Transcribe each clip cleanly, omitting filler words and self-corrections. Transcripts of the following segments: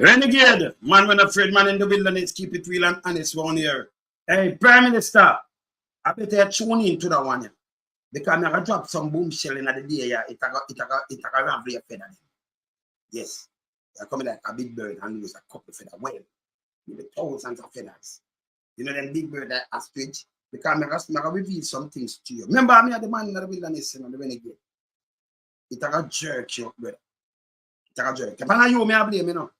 Renegade, man when afraid man in the wilderness, keep it real and honest around here. Hey, Prime Minister, I better tune into that one. Because I'm going to drop some bombshell in the day, yeah, it's a ramp for your feather. Yes, they're coming like a big bird and lose a couple feather. Well, with thousands of feathers. You know, them big bird that ostrich, because I'm going to reveal some things to you. Remember, I'm the man in the wilderness, you know, the renegade. It's a jerk, you brother. It's a jerk. If I know you, I blame you, know.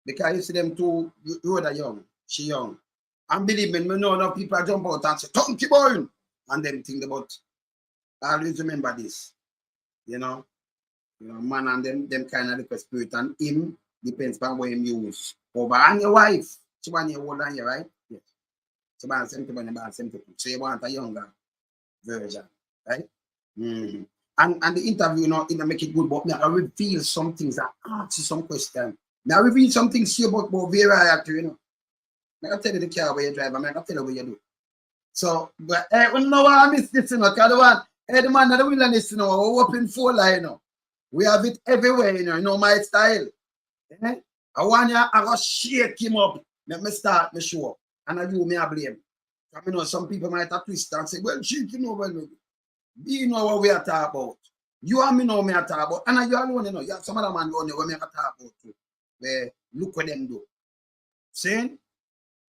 Because you see them two, Rhoda young, she young. And believe me, know enough people jump out and say, "Come, keep on," and them think about. I always remember this, you know, man and them kind of the spirit, and him depends on what him use. Over and your wife, she want you older than you, right? Yes. So about 70, about 70. So you want a younger version, right? Mm-hmm. And the interview, you know, it make it good, but I reveal some things. I ask you some questions. Now reveal some things to you about where I actually, you know. I can tell you the car where you drive, and I can tell you what you do. So, but we know I miss this, you know, because the one, the man of the wilderness, you know, we're open 4 line, you know. We have it everywhere, you know my style. Eh? I want you, I go shake him up. Let me start my show. And I do me a blame. Because you know, some people might have twist and say, well, shake him over. You know what we are talking about. You and me know me are talking about. And you alone, you know, you have some other man down there where me are talking about too. Where look what them do. Saying,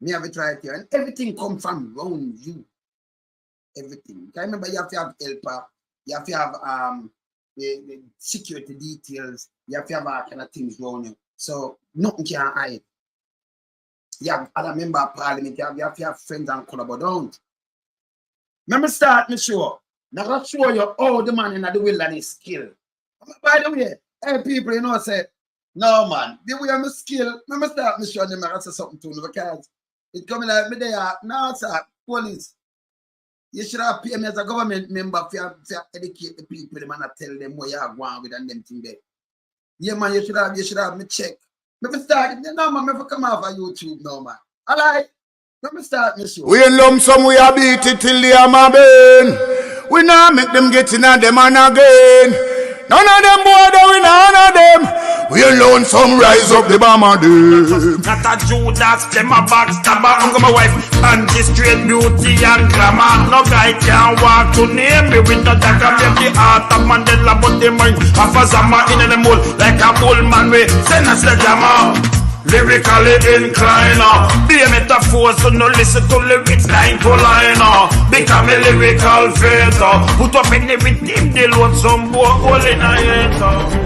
me have it right here. And everything come from around you. Everything. I remember you have to have helper, you have to have the security details, you have to have all kind of things around you. So nothing can hide. You have other member of parliament, you have to have friends and collaborate. Don't. Let me start my show. Now I'll show you how the man in the wilderness skill. By the way, hey people, you know, say, no man, the way I'm a skill, let me start my show and I say something to you because it's coming like me there. Now, sir, police. You should have PM as a government member for educate the people, the man, and tell them what you have going with and them thing there. Yeah, man, you should have me check. Let me start. No, man, never come off of YouTube, no, man. All right. Let me start my show. We in lump sum, we a beat it till the hammer burn. We now make them get in a them and again. None of them boy, we none of them. We alone some rise up the bomber them. Not a Judas, them a backstabber. I'm my wife, and this straight beauty and glamour. No guy can walk to name me with no dagger. Maybe the heart of Mandela, but the mind of a Zama in the mold. Like a bull man, we send us the glamour. Lyrically inclined, be a metaphor, so no listen to lyrics line to line. Become a lyrical theater. Put up in everything, they load some boy all in a hater.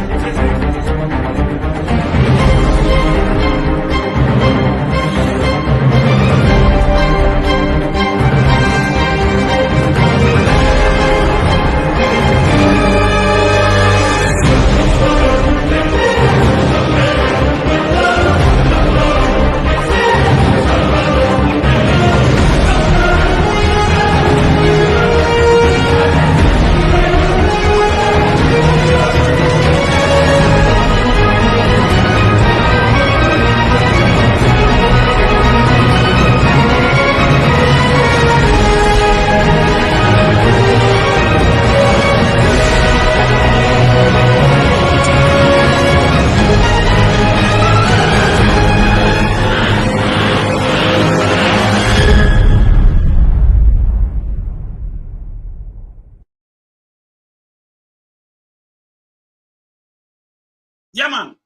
Yeah, man.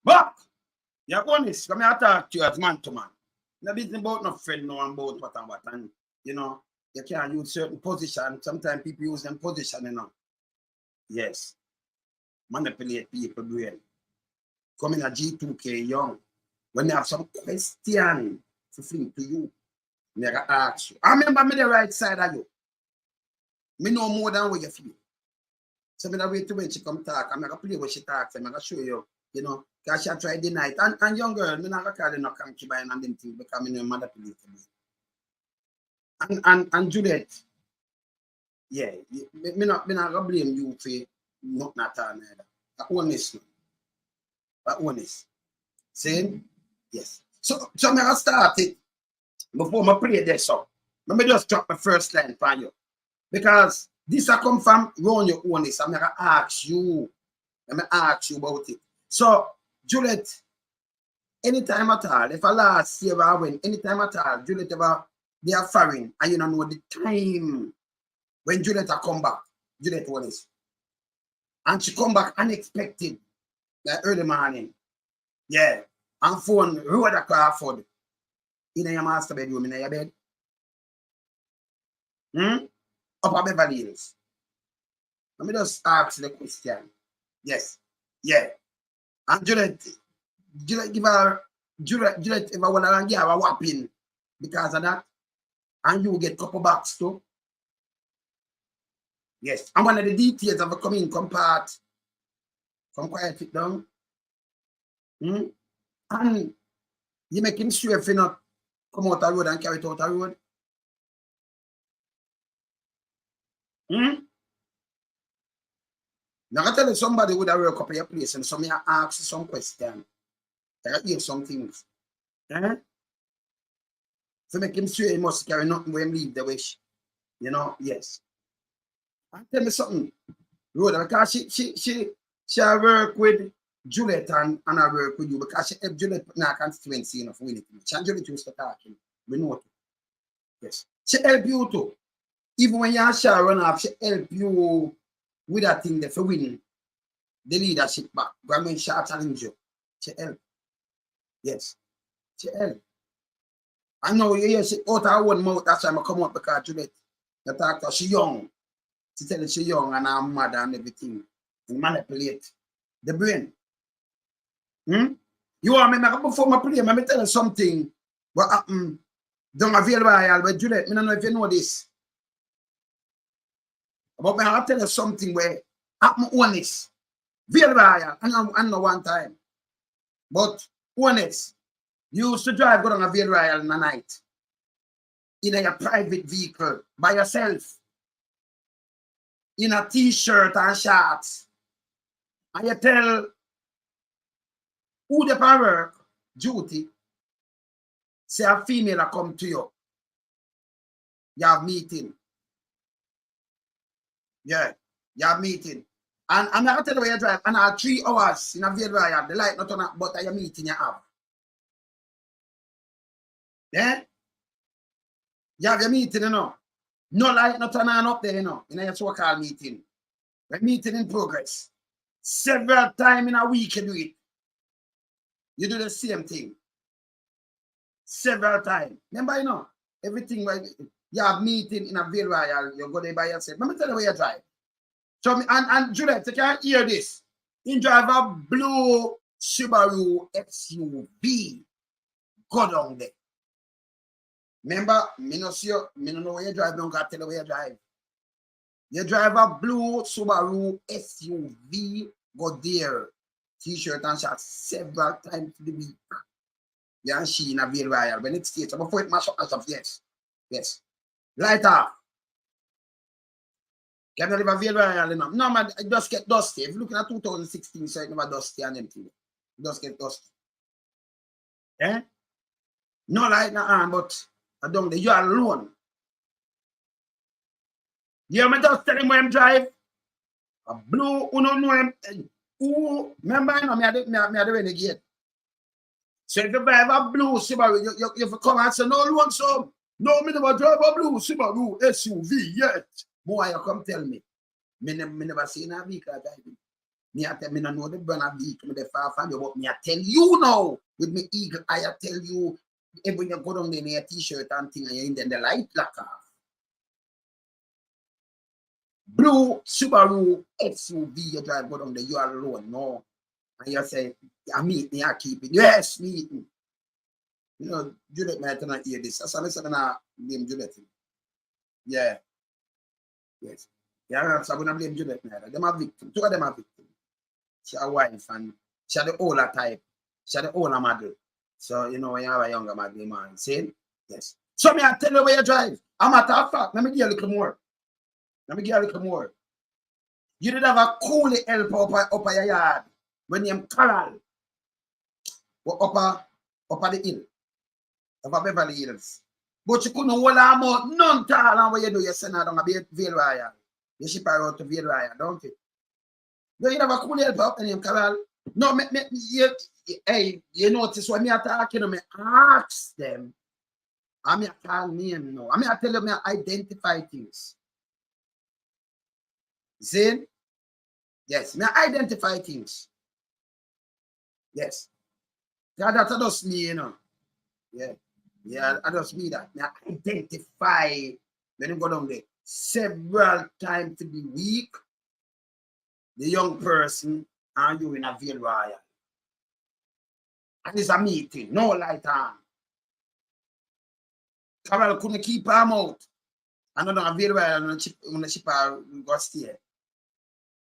But you're honest. Come here, talk to you as man to man. No business about no friend, no about what and what. And, you know, you can't use certain position. Sometimes people use them position, you know. Yes. Manipulate people brain. Come in a G2K young. When they have some question to fling to you, they can ask you. I remember me the right side of you. Me know more than what you feel. So I'm going to wait till when she come talk. I'm going to play what she talks. I'm going to show you, you know, because she tried the night. And young girl, I'm not going to call her no concubine and them things because I'm in mother police. And Juliet, yeah, I'm not going to blame you for nothing at all. That's honest. That's honest. See? Yes. So I'm going to start it before I play this song. Let me just drop my first line for you. Because this I come from around your honest. I'm going to ask you. Let me ask you about it. So, Juliet, anytime at all, if I last year I went, anytime at all, Juliet ever, they are foreign, and you don't know the time when Juliet come back, Juliet Holness. And she come back unexpected, like early morning. Yeah. And phone, Rhoda Crawford, in your master bedroom, in your bed. Upper Beverly Hills. Let me just ask the question. Yes. Yeah. And Juliet give her, Juliet if I want to give her a whopping because of that. And you get couple bucks too. Yes. And one of the details of a coming part. Come quiet it down. And you making sure if you not come out the road and carry it out the road. Now I tell you somebody would have work up at your place and some ask some question. I hear some things. So make him sure he must carry nothing when he leave the wish. You know, yes. And tell me something, Rhoda, because she work with Juliet and I work with you because she helped Juliet in our constituency enough with it. She and Juliet used to talking. We know it. Yes. She help you too. Even when you shall run off, she help you with that thing there for winning the leadership back. When she challenge you, she help. Yes. She help. I know you hear she out her one mouth, that's why I come up because Juliet, the talk she young. She tell her she young and I'm mad and everything. And manipulate the brain. You want me before my play, let me tell you something. What happened? Don't avail royal with Juliet. I don't know if you know this. But I'll tell you something where happened honest. Veil royal. I know one time. But honest. You used to drive go down a Veil Royal in the night. In a private vehicle by yourself. In a t-shirt and shorts. And you tell who the work duty, say a female a come to you. You have meeting. Yeah, you have meeting. And I'm not going to tell you where you drive. And 3 hours in a Veil Royal, the light not on up, but your meeting you have. Yeah? You have your meeting, you know. No light not on up there, you know. In your so-called meeting. A meeting in progress. Several times in a week you do it. You do the same thing. Several times. Remember, you know, everything where you have meeting in a Veil Royal, you go there by yourself. Let me tell you where you drive. So, and Juliet, you can't hear this. You drive a blue Subaru SUV. Go down there. Remember, me no know where you drive, don't tell you where you drive. You drive a blue Subaru SUV, go there. T-shirt and shorts several times to the week. Yeah, and she in a Veil Royal. When it states, before it mash up, yes. Yes. Light off. Can you live a Veil Royal enough? No, man, it just get dusty. If you're looking at 2016, so it never dusty and empty. It just get dusty. Eh? No light no arm, but I don't know. You are alone. You hear me just tell him where I'm drive? A blue, who don't know him. Who, remember, I know me are the renegade. So if you drive a blue Subaru, you come and say, no, one some. No, me never drive a blue Subaru SUV yet. Boy, you come tell me. Me never seen a vehicle driving. Me no know the brand of vehicle, me the far from you, but me I tell you now, with me eagle eye, I tell you, if when you go down there in your t-shirt and thing, and you're in there, the light black off. Blue Subaru SUV, you drive go down there, you are alone, no. And you say, I meet me, I keep it. Yes, meet me. You know, Juliet might not hear this. That's why I said, blame Juliet. Yeah. Yes. Yeah, so I'm going to blame Juliet. Them are victims. 2 of them are victims. She a wife and she the older type. She the older model. So, you know, when you have a younger model, man, see? Yes. So, me, I tell you where you drive. I'm matter of fact, let me give you a little more. You did have a coolie help up your yard when you Carol. Up the hill. Up Beverly Hills. But you couldn't hold her mouth none tall and what you do, you send her down a Veil Royal. You ship her out to Veil Royal, don't you? You have a coolie help up and you Carol. No, hey, you notice when me talking, me ask them. I mean, I call name no. I mean, I tell you, me identify things. See? Yes, me identify things. Yes. Yeah, that's just me, you know. Yeah. Yeah, I just me that. Me identify when you go down there several times to the week, the young person and you in a Ville Royal. And it's a meeting, no light on. Carol couldn't keep her mouth. And not a Ville Royal on the ship got stay.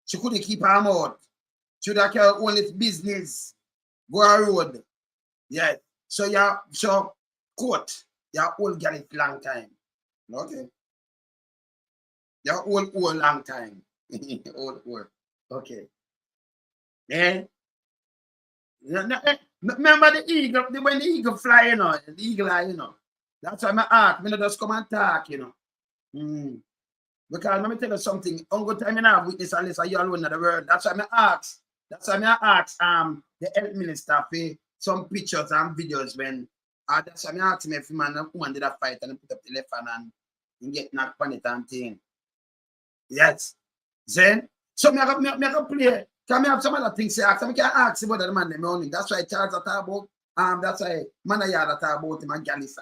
She couldn't keep her mouth. She would have own its business. Go a road. Yeah. So so court. You're old girl it long time. Okay. You're old long time. old. Okay. Yeah. Remember the eagle, when the eagle fly, you know, the eagle eye, you know. That's why I ask, me not just come and talk, you know. Because let me tell you something, uncle time you have witness unless you alone in the world. That's why I ask. That's why I ask the health minister for some pictures and videos when that's why I ask him if man and woman did a fight and put up the left hand and get knocked on it and thing. Yes. Then so me I can play. Can me have some other things to ask? I can ask about the man them only. That's why Charles are talking about. That's why man are talking about him and Gallis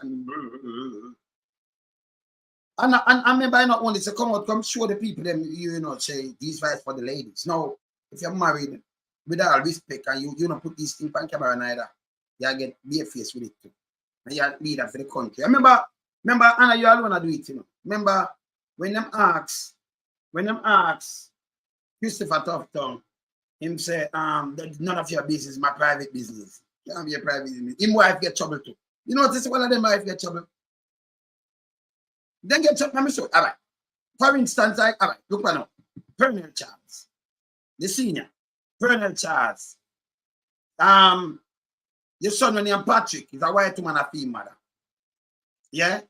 and I remember not only to come out, come show the people them, you know, say these vibes for the ladies. Now, if you're married, with all respect, and you don't put these things on camera neither, you get be a face with it too. And you leader for the country. Remember, Anna, you all wanna do it, you know. Remember when them ask Christopher Tufton, him say, that none of your business, my private business. Can't be a private business. Him wife get trouble too. You notice one of them wife get trouble. Then get trouble. Let me show you. All right. For instance, all right, look now. Pernell Charles, the senior. Pernell Charles. Your son named Patrick is a white woman, a female mother. Yeah?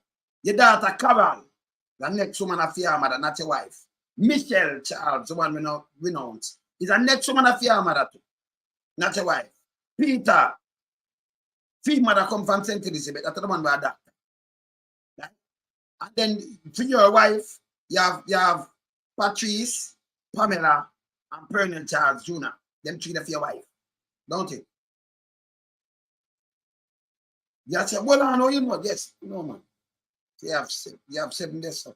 Your daughter Carol, the next woman, a female mother, not your wife. Michelle Charles, the one we know renounce, is a next woman, a female mother too, not your wife. Peter, female mother come from St. Elizabeth, that's the one by a doctor. Right? And then for your wife, you have Patrice, Pamela, and Pernell Charles Jr. Them three of your wife, don't you? You say, well, I know you know, yes, no man. You have 7 days. So.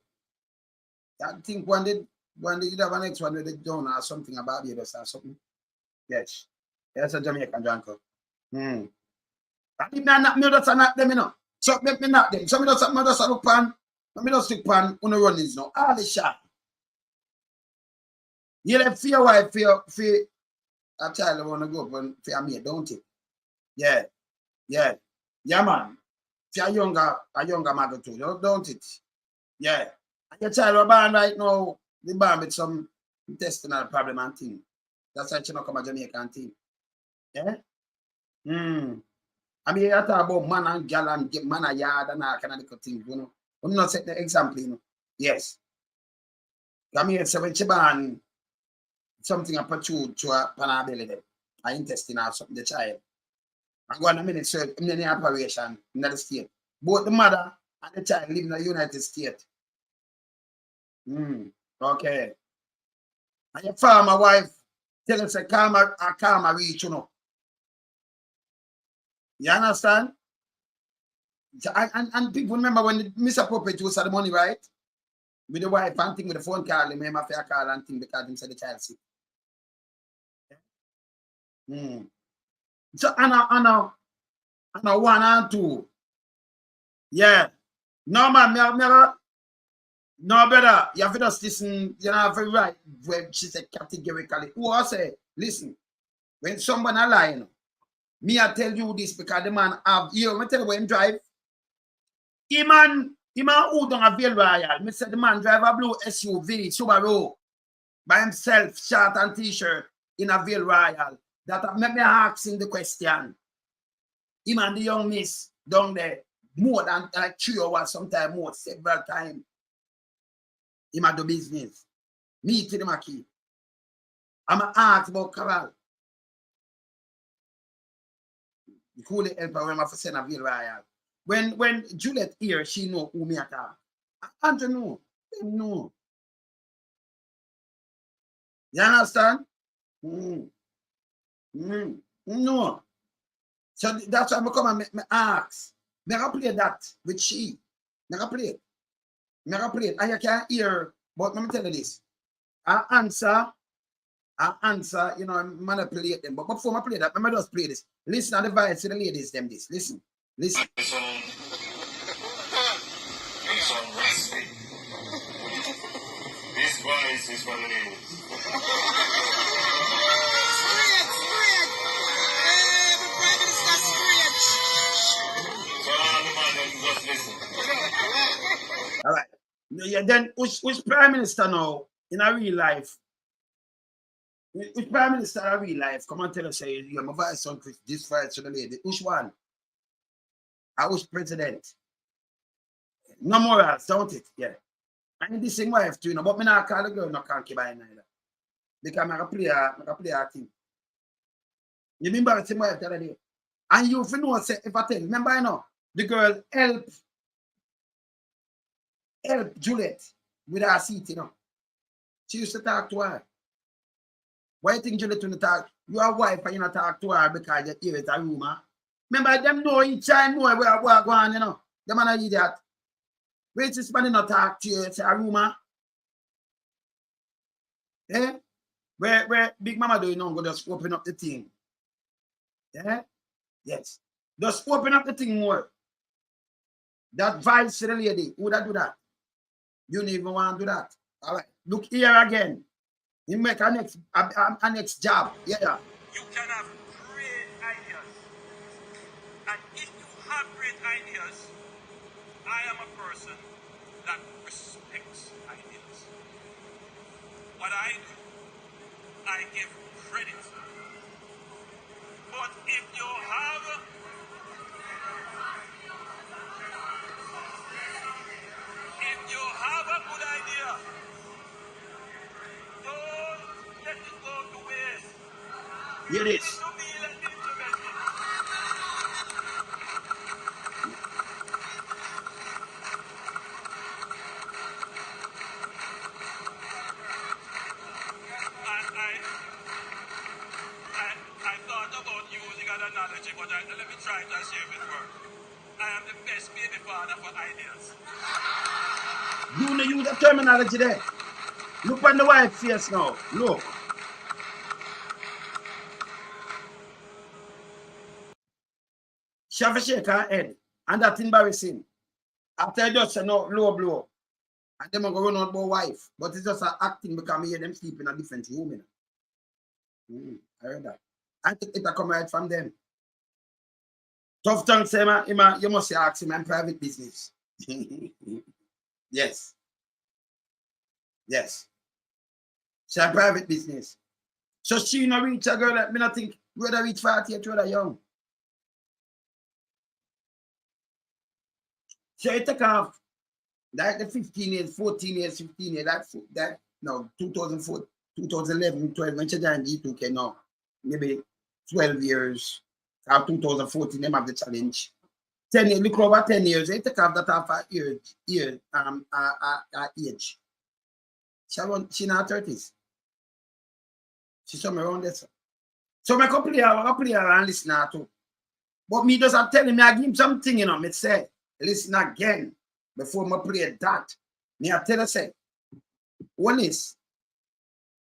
I think one day you have an next one where they don't or something about you or something. Yes. That's a Jamaican jungle. I think not them, you know. So me not them. So me just look pan. Me just look pan on the runnings now. All the shot. You left for your wife, for a child wanna go for your mate, don't you? Yeah. Yeah, man. For a younger mother too, don't it? Yeah. And your child was born right now, they born with some intestinal problem and thing. That's why she not come a Jamaican thing. Yeah? I mean, I talk about man and girl and man and yard and all kind of things, you know. I'm not setting the example, you know. Yes. I mean, so when she born, something a protrude to a pan belly there, an intestine or something, the child. And go on a minute, so in the operation in the state. Both the mother and the child live in the United States. Okay. And your farmer wife tell us a karma reach, you know. You understand? And people remember when the misappropriate use of the money, right? With the wife and thing with the phone call, they have to call and thing because they said the child sick. So Anna 1 and 2. Yeah. No man, no brother, you have to just listen, you know, very right when she said categorically. Who I say, listen, when someone a lie, you know, me I tell you this because the man have, you know, me tell you when drive. He man who don't have Ville Royal. Me said the man drive a blue SUV, Subaru, by himself, shirt and t-shirt in a Ville Royal. That make me asking the question. Him and the young miss down there more than like 3 hours, sometimes more, several times. Him at the business. Me to the Maki. I'm ask about Carol. You could help her when I send a bill royal. When Juliet here, she know who me attack. Andrew know. No. You understand? No. So that's why I come and me ask. Me play that with she. Me play it. And you can't hear, but let me tell you this. I answer, you know, I manipulate them. But before I play that, let me just play this. Listen to the voice to the ladies, them this. Listen. Some respect. This voice is for the ladies. All right. Yeah, then which prime minister now in a real life? Which prime minister in a real life? Come on, tell us, say you're my vice on this fight to the lady. Which one? I was president. No morals, don't it? Yeah. And this same wife too, you know, but me not call the girl no concubine neither. Because I play a thing. You remember the same wife the other day? And you know say if I tell you, remember you know, the girl help Juliet with her seat, you know. She used to talk to her. Why you think Juliet when you talk? You are wife and you not talk to her because you hear it a rumor. Remember them know each other know where go on, you know. Them man are idiot. Wait this man not talk to you, it's a rumor. Eh? Where Big Mama do you know go just open up the thing. Yeah? Yes. Just open up the thing more. That vice to the lady, would I do that? You don't even want to do that. All right. Look here again. You make a next job. Yeah. You can have great ideas. And if you have great ideas, I am a person that respects ideas. What I do, I give credit. But if you have a good idea, don't let it go to waste. Here it is. I thought about using an analogy, but let me try to see if it works. I am the best baby father for ideas. You know use the terminology there. Look on the wife face now. Look. She have to shake her head. And that's embarrassing. After I just say no low blow. And them are going on about wife. But it's just an acting because I hear them sleep in a different room. I heard that. I think it come right from them. Tough tongue say, you must say ask him in private business. Yes. She a private business. So she not reach a girl that me not think whether reach 40 or whether young. So you take off like the 15 years, 14 years, 15 years, that no 2004, 2011, 12 when she joined G2K now. Maybe 12 years. Or 2014, them have the challenge. 10 years, look over 10 years, they take off that half age. She in her 30s. She's somewhere around there. So I can play her and listen her too. But me just telling me, I give him something, you know, me say, listen again before I play that. Me I tell her, say, one is,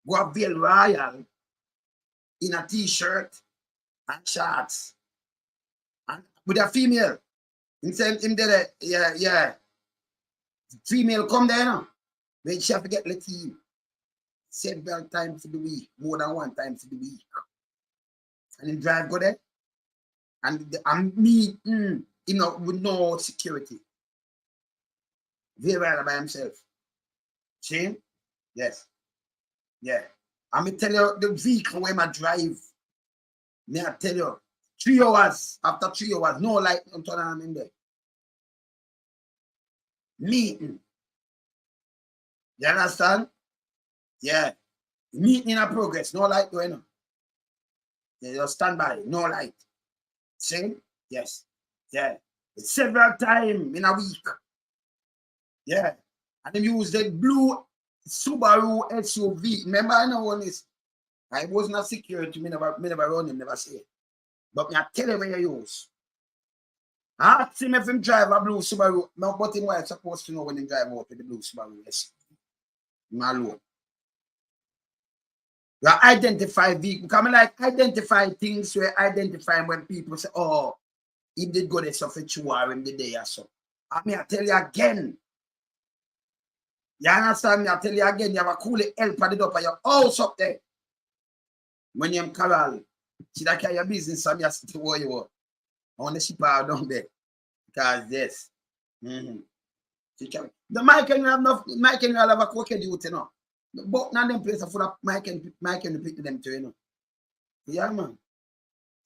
go up Bill Royal in a t-shirt and shorts and with a female. Him there, yeah. Female come there now. Then she have to get the team several times for the week, more than one time for the week. And then drive go there. And me, you know, with no security. Very well by himself. See? Yes. Yeah. I'm going to tell you the vehicle where I drive. May I tell you, 3 hours, after 3 hours, no light until I'm in there. Meeting. You understand? Yeah. Meeting in a progress, no light going on. You just stand by, no light. See? Yes. Yeah. Several times in a week. Yeah. And then use the blue Subaru SUV. Remember, I know one is, I was not security, me never run him, never say it. But me I tell you where you use. I asked him if him drive a blue Subaru. No, but him wife supposed to know when he drive out with the blue Subaru SUV. My alone. You identify vehicles. Because I like identify things where identify when people say, oh, he did go there so for 2 hours in the day or so. I mean, I tell you again. You understand me? I tell you again, you have a cool help at the door of your house up there. When you're in Carol, see that kind of business, so you sit where you are. I want to ship out down there. Because yes. The Mike and you have enough, Mike and you have a cocaine duty, you know. But none of them places are full of Mike and pick them too, you know. Yeah, man.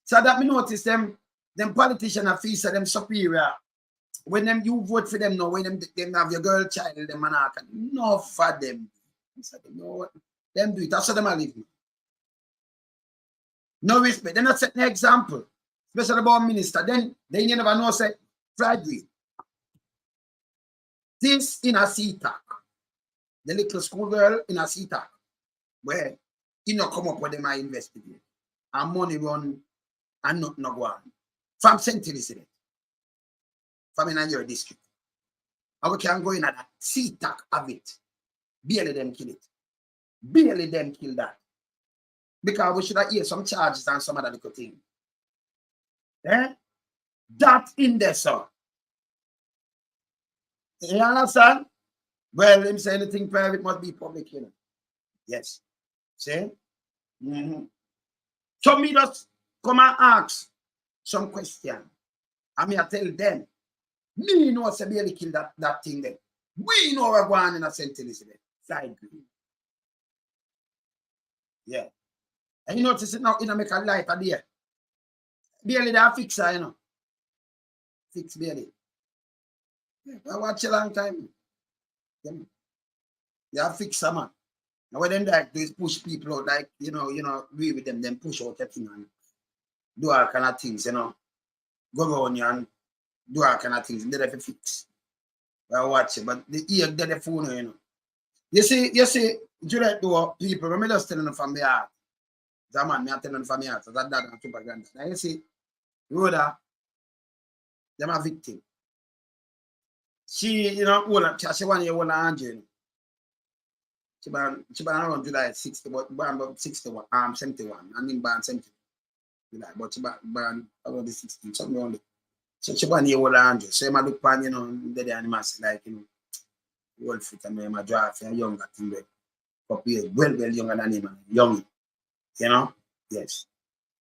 So that me notice them politicians are feel them superior. When them you vote for them now, when them have your girl child, them man no for them. So them know them do it. That's how them are living. No respect. They're not setting an example. Especially about minister. Then they never know say Friday. This in a CTAC. The little school girl in a CTAC. Where you know come up with them I investigate. And money run and not go on. From St. Elizabeth. From in your district. And we can go in at that CTAC of it. Barely them kill it. Barely them kill that. Because we should have hear some charges and some other little thing. Eh? That in there, sir. You understand? Well, him say anything private must be public, you know. Yes. See? So me just come and ask some question. I mean, I tell them, me know say barely kill that thing there. We know we're going in a St. Elizabeth. Side green. Yeah. And you notice it now, you know, make a light a day. Barely they are fixer, you know. Fix barely. Yeah, I watch a long time. Yeah. They are fixer, man. And what them like do is push people out, like, you know, agree with them, then push out everything and do all kind of things, you know. Go on you and do all kind of things. They have to fix. I watch it, but the ear dead the phone, you know. You see, Juliet do people, when I just telling them from the heart. The man, me are telling them from the heart, so that and super grand. Now you see, Rhoda, them a victim. She, you know, she 1 year old and you know. She born around July 60, but born about 61, 71. I mean born 70. July, but she born around the 16, something around it. So she 1 year old and you. So I look pan, you know, the animals like, you know, old foot and my draft and younger thing there. Couple years, well younger than him, young. You know? Yes.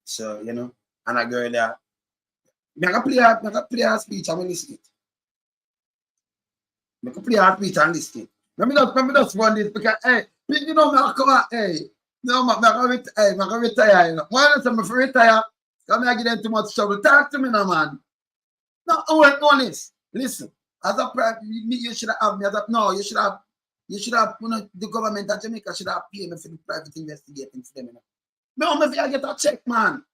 So, you know, and a girl there. I can play her speech and listen it. I can play her speech and listen it. Let me just run this because, hey, you know, I come out, hey, no, I'm going to retire, you know. Why don't I retire? Come here, get into too much trouble. Talk to me now, man. No, honest. Listen, as a private, you should have me as a, no, you should have, you know, the government of Jamaica should have paid me for the private investigating for them, you know. No, if I get a check, man.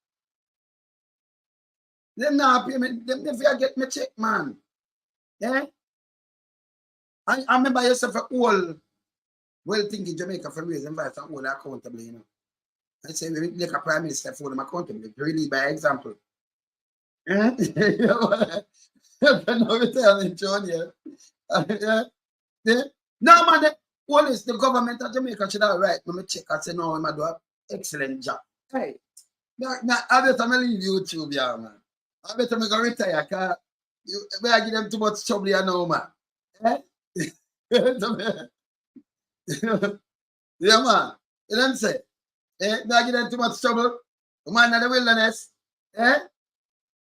Them not pay me, them if I get me check, man. Yeah? I remember yourself a whole well-thinking Jamaica for raising vice and all accountable, you know. I say we like a prime minister for them accountable, really by example. No retirement, John, yeah. No, man, all is the government of Jamaica should have right. Let me check and say, no, I'm do an excellent job. Hey, now, I better leave YouTube, yeah, man. I better go retire, because I give them too much trouble, you know, man. Eh? Yeah, man. You don't say. Eh? I give them too much trouble. Man in the wilderness. Eh?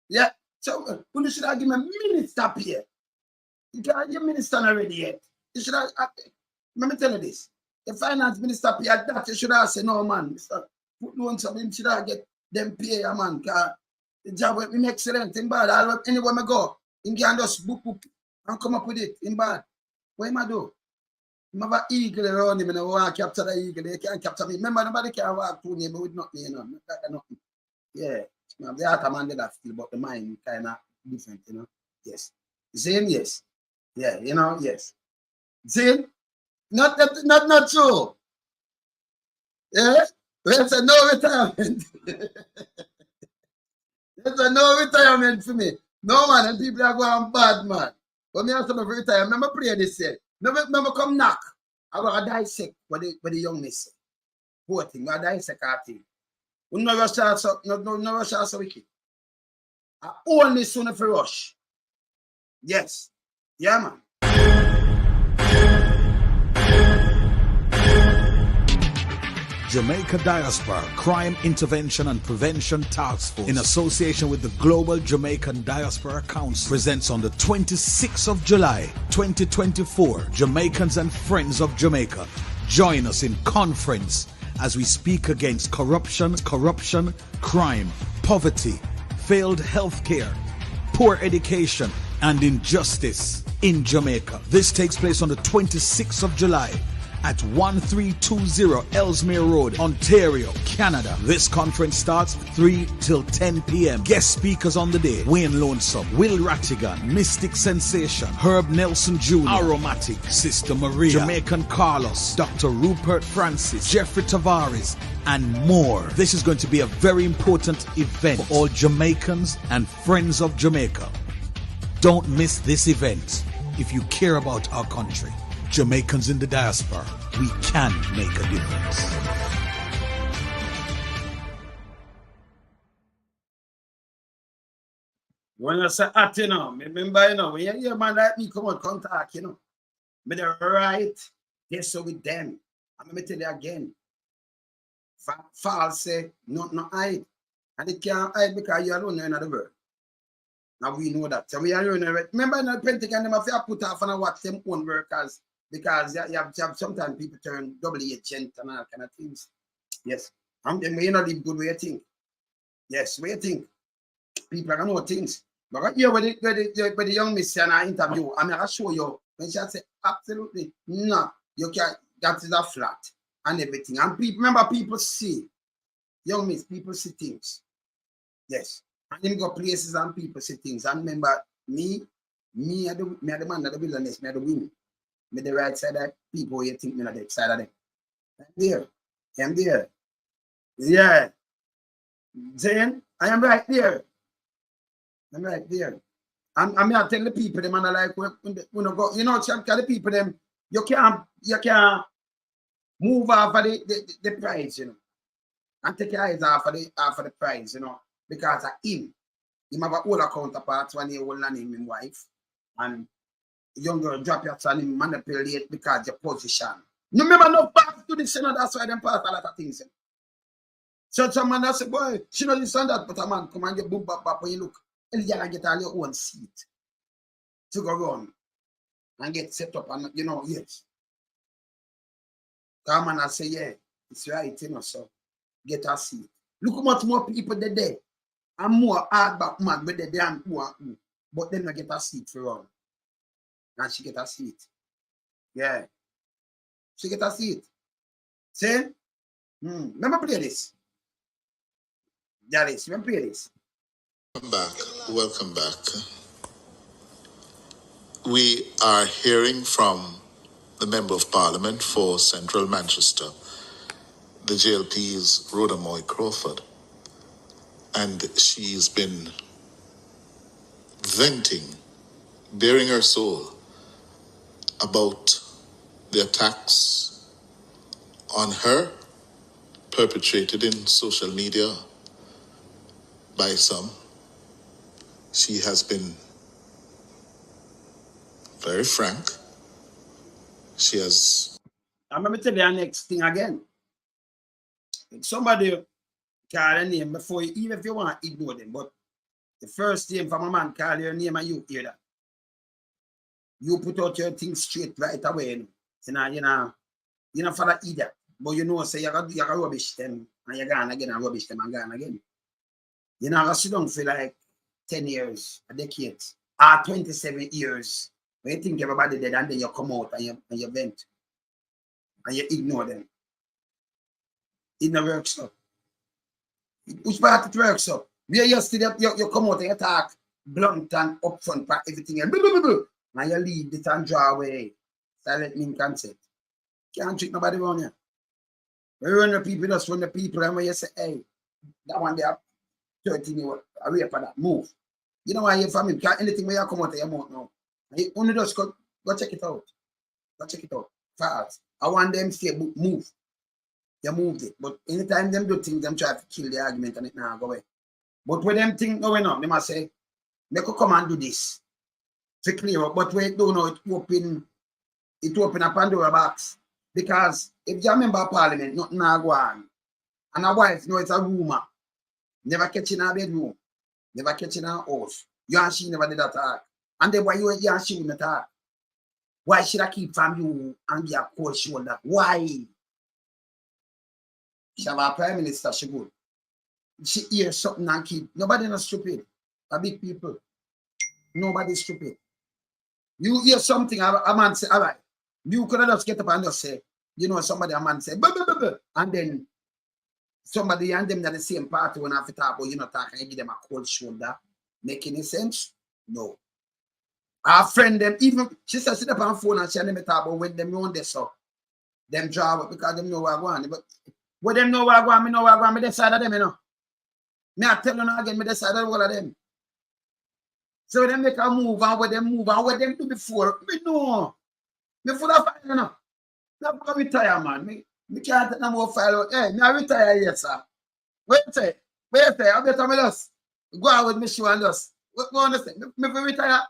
Yeah. So, you should have given a minister up here. You can't give minister already yet. You should have. Let me tell you this. The finance minister up here, that you should have said, no, man. Mr. Put loans of him, should have get them pay, man. Because the job will be excellent in bad. Anywhere I go, he can just book and come up with it in bad. What am I do? I have an eagle around him and I want to capture the eagle. They can't capture me. Remember, nobody can walk through me with nothing, you know. Yeah. Now, the heart man did that still, but the mind kind of different, you know. Yes. Saying yes. Yeah, you know, yes. Saying not true. Yeah? That's a no retirement. That's a no retirement for me. No man, and people are going bad, man. But me have to retire. Remember play this here. Remember come knock. I got to dissect what the youngness say. Poor thing, I dissect our thing. We no rush out so no rush out so wicked. I only soon if you rush. Yes. Yeah, man. Jamaica Diaspora Crime Intervention and Prevention Task Force, in association with the Global Jamaican Diaspora Council, presents on the 26th of July 2024 Jamaicans and Friends of Jamaica. Join us in conference as we speak against corruption, crime, poverty, failed healthcare, poor education, and injustice in Jamaica. This takes place on the 26th of July at 1320 Ellesmere Road, Ontario, Canada. This conference starts 3 till 10 p.m. Guest speakers on the day: Wayne Lonesome, Will Rattigan, Mystic Sensation, Herb Nelson Jr., Aromatic, Sister Maria, Jamaican Carlos, Dr. Rupert Francis, Jeffrey Tavares, and more. This is going to be a very important event for all Jamaicans and friends of Jamaica. Don't miss this event if you care about our country. Jamaicans in the diaspora, we can make a difference. When I say at, you know, remember, you know, when you hear a man like me come out contact, you know, me the right, yes, so with them. I'm going to tell you again, false say, not hide. And it can't hide because you're alone in the world. Now we know that. So we are alone. Remember in the Pentagon, they have to put off and watch them own workers. Because you have sometimes people turn double agent and all kind of things. Yes. And then we not live good way you think. Yes, way you think. People are gonna know things. But here with the young miss and I interview, I'm gonna show you when she say absolutely no, you can't, that is a flat and everything. And people remember people see young miss, people see things. Yes. And then go places and people see things. And remember me are the man that the wilderness, me are the women. Me the right side of people, you think me not the side of them. I'm there. Yeah. Then I am right there. I'm right there. I'm here tell the people them and I like when go, you know, the people them, you can't move off of the prize, you know. And take your eyes off of the prize, you know, because of him. He have a older counterpart when he hold on him wife. And young girl drop your son and manipulate because your position. You remember no back to the Senate, that's why they pass a lot of things. So some man say, boy, she know this and that, but a man come and get boom back when you look, and you get all your own seat to go run and get set up and you know, yes. Come and I say, yeah, it's right, you know, so get a seat. Look how much more people there and more hard back man with the damn poor, but then I get a seat for run. And she get a seat. Yeah. She get a seat. See? Remember play this. Dallas, remember play this. Welcome back. We are hearing from the Member of Parliament for Central Manchester, the JLP's Rhoda Moy Crawford. And she's been venting, bearing her soul, about the attacks on her perpetrated in social media by some. She has been very frank. She has... I'm going to tell you the next thing again. If somebody call a name before you, even if you want to ignore them, but the first name from a man call your name and you hear that. You put out your things straight right away. You know for that either. But you know, say you got rubbish them and you're gone again and rubbish them and gone again. You know, I sit down for like 10 years, a decade, 27 years. When you think everybody dead and then you come out and you vent and you ignore them. It never works up. Which part it works up? We are yesterday, you come out and you talk blunt and upfront for everything. And now you leave it and draw away. Silent mean concept. Can't treat nobody around you. When you run the people, just run the people, and when you say, hey, that one there, 13 years away for that, move. You know why you're from him? Can't anything where you come out of your mouth now. You only just go check it out. Go check it out. Fast. I want them to say, move. You moved it. But anytime them do things, them try to kill the argument and it now go away. But when them things going up, they must say, they could come and do this. To clear up. But when it don't know, it open a Pandora box. Because if you're a member of parliament, nothing now go on. And a wife, no, it's a rumor. Never catch in her bedroom. Never catch in her house. You and she never did that talk. And then why you and she wouldn't talk? Why should I keep from you and be a cold shoulder? Why? She have a prime minister, she good. She hears something and keep. Nobody not stupid. A big people. Nobody's stupid. You hear something, a man say, all right. You could have just get up and just say, you know, somebody, a man say, buh, buh, buh, buh. And then somebody and them that the same party when I have to talk about, you know, talk and you give them a cold shoulder. Make any sense? No. Our friend them, even, she said, sit up on phone and she and them talk about when them know this so. Them draw up because them know what I want. But when them know what I want, me know what I want, me decide of them, you know. Me I tell you now again, me decide of all of them. So when them make a move and what them move and what them do before, me know. Me full of fire, you know. I'm going to retire, man. Me can't take no more fire. Hey, me I retire here, sir. Wait say, I better me just go out with me shoe and just. What you understand? Me retire.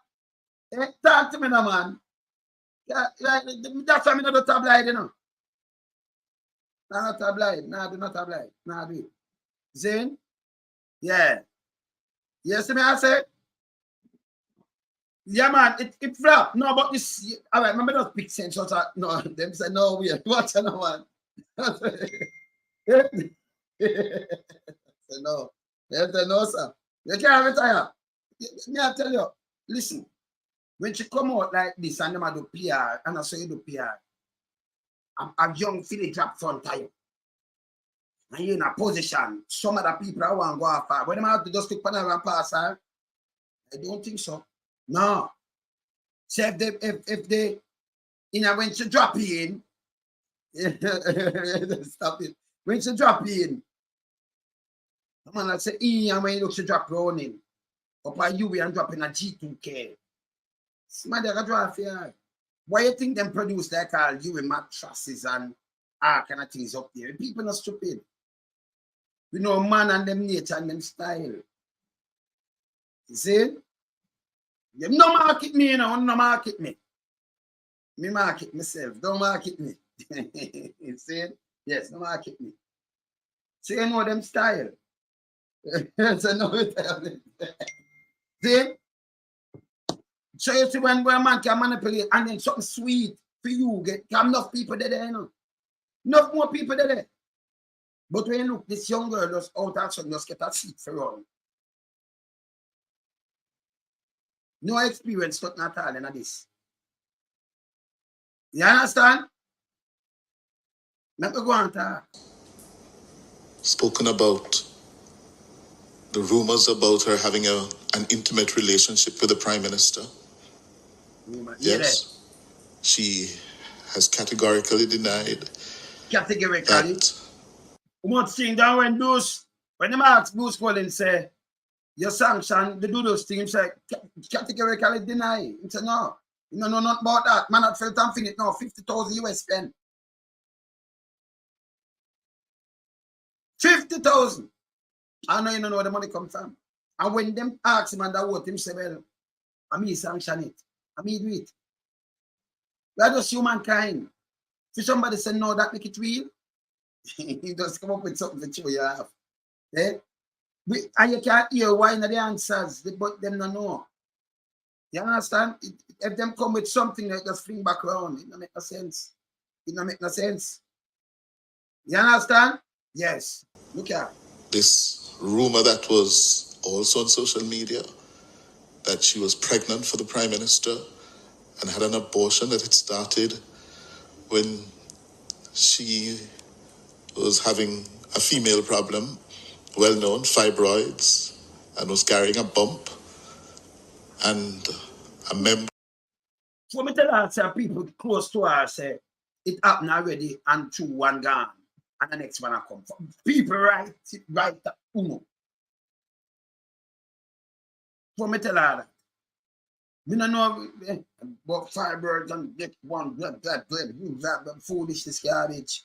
Hey, talk to me now, man. Yeah, that's why me not do tabloid, you know. Not tabloid. Nah, do not tabloid. Nah, do it. Zane? Yeah. Yes, me I say. Yeah, man, it flop. No, but this, all right, remember those big sense. No, them say, no, we watch no man. Say, no. They say, no, sir. You can't retire. Me, I tell you, listen, when she come out like this and them I do PR, and I say you do PR, I'm young, Philly drop front tire. And you're in a position, some other people I want to go after. When them have to just take panel and pass, I don't think so. No. So if they when she drop in, stop it. When she drop in, come on, I say, and when you look, she drop running. Up at you and dropping a G2K. Somebody got drop here. Why you think them produce like all you with mattresses and all kind of things up there? People not stupid. We know man and them nature and them style. You see? You no market me, you know, no market me. Me market myself. Don't market me. You see? Yes, no market me. So you know them style. So no see? So you see when a man can manipulate and then something sweet for you, get enough people there, you know. Enough more people there. But when you look, this young girl just out of something, just get a seat for all. No experience, not at all in this. You understand? Let me go on talk. Spoken about the rumors about her having an intimate relationship with the Prime Minister. Yes. She has categorically denied. Categorically. You must think that when them ask Bruce Collins say, your sanction, they do those things, say, categorically deny. He said, no, you know not about that. Man, not felt and finished now, 50,000 US spend. 50,000. I know you don't know where the money comes from. And when them ask him and that vote, him say, well, I mean sanction it. I mean do it. We are just humankind. If somebody say no, that make it real, he just come up with something to show you have. Eh? And you can't hear why not the answers, but them don't know. You understand? If them come with something that just fling back around, it don't make no sense. It don't make no sense. You understand? Yes. Look at this rumor that was also on social media that she was pregnant for the Prime Minister and had an abortion that had started when she was having a female problem, well known, fibroids. and was carrying a bump, and a member. So me tell her, say people close to her say it happened already and 2-1 gone. And the next one I come from. People right uno. So me tell her that. Me don't know about fibers and get one blood, foolishness garbage.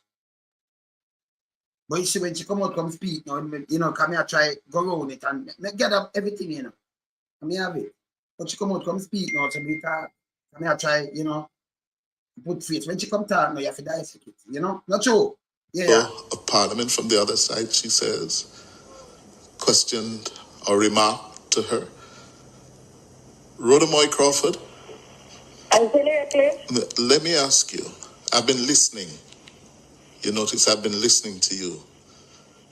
But you see when she come out come speak, come here try go around it and get up everything, Come here have it. But she come out come speak now, so we talk. Come here try, put faith. When she come talk, you have to dissect it, Not true. Yeah. Of Parliament from the other side, she says, questioned or remarked to her, Rhoda Moy Crawford, let me ask you, I've been listening. You notice I've been listening to you.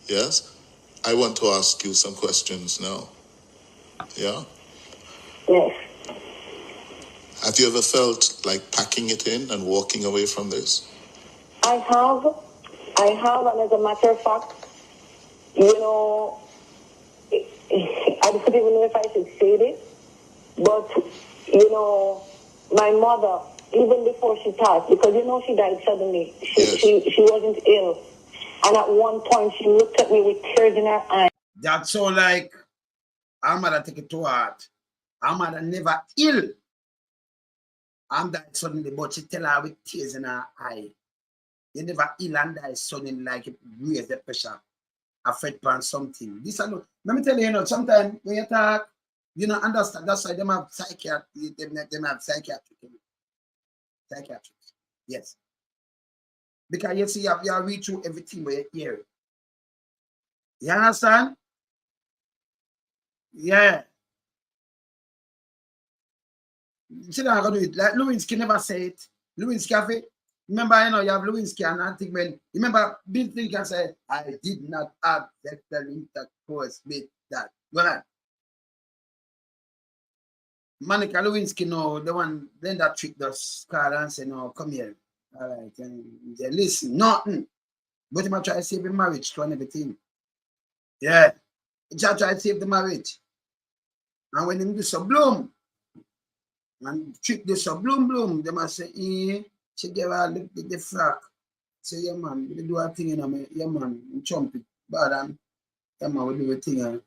Yes? I want to ask you some questions now. Yeah? Yes. Have you ever felt like packing it in and walking away from this? I have, and as a matter of fact, I don't even know if I should say this, but, my mother, even before she passed, because, she died suddenly. She wasn't ill. And at one point, she looked at me with tears in her eyes. That's so like, our mother take it to heart. Our mother never ill. I'm died suddenly, but she tell her with tears in her eye. You never ill and die suddenly like it raise the pressure. Affect on something. This let me tell you, sometimes when you talk, understand. That's why them have psychiatry. Them have psychiatric. Psychiatrists. Yes. Because you see, you have read through everything where you hear. You understand? Yeah. See that I can do it. Like Lewinsky never say it. Lewinsky have it. Remember, you have Lewinsky and I think remember Bill Clinton said, I did not have sexual intercourse with that. Go on. Monica Lewinsky, the one then that trick does call and say, no, come here. All right. And they listen, nothing. But he might try to save the marriage to and everything. Yeah. He try to save the marriage. And when him do so bloom, and trick this so bloom, they must say, she gave her the frack. Say, yeah, man, we do a thing, yeah, man, chump it, bad, and yeah, man, we do a thing.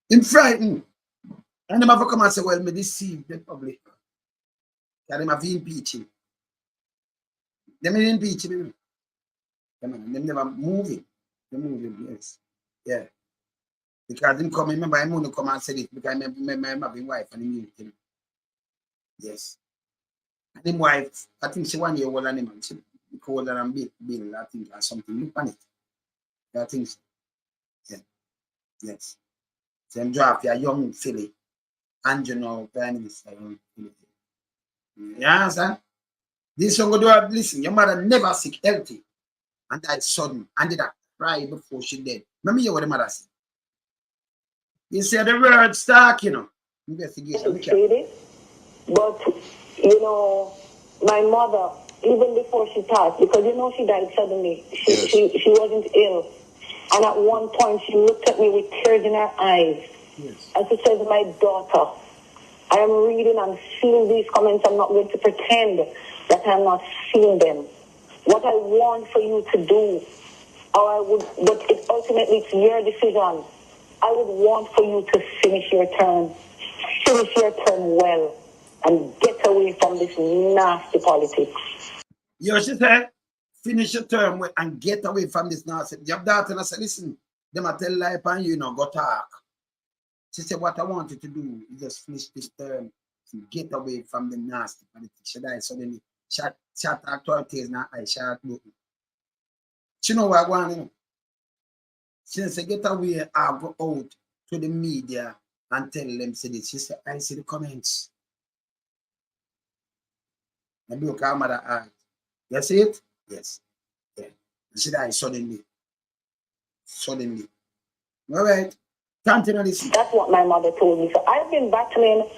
Him frightened. And them have to come and say, well, me deceive the public. Because them have impeached him. Them impeach him. Them never moving. They moving, yes. Yeah. Because him come, remember, I'm going to come and say this because I'm having wife and him him. Yes. And him wife, I think she 1 year older than him. She older than Bill, I think, or something. Look on it. I think so. Yeah. Yes. Same draft, you're young Philly. And Prime Minister. You understand? This young girl, listen, your mother never sick healthy. And died sudden. And did a cry before she dead. Remember you what the mother said? You said the word stark, Investigation. But, my mother, even before she passed, because, she died suddenly. She wasn't ill. And at one point, she looked at me with tears in her eyes. Yes. And she said, my daughter, I am reading and seeing these comments. I'm not going to pretend that I'm not seeing them. What I want for you to do, but ultimately it's your decision. I would want for you to finish your term well, and get away from this nasty politics. You she said, finish your term and get away from this nasty. Your daughter and I said, listen, them I tell lie upon you, go talk. She said, what I want you to do is just finish this term and get away from the nasty politics. She died suddenly. Shot authorities now, I shot looking. She know what I want, She said, get away, I'll go out to the media and tell them, say this. She said, I see the comments. I do come at the art. You see it? Yes. Yeah. She died suddenly. All right. Continue listen. That's what my mother told me. So I've been battling,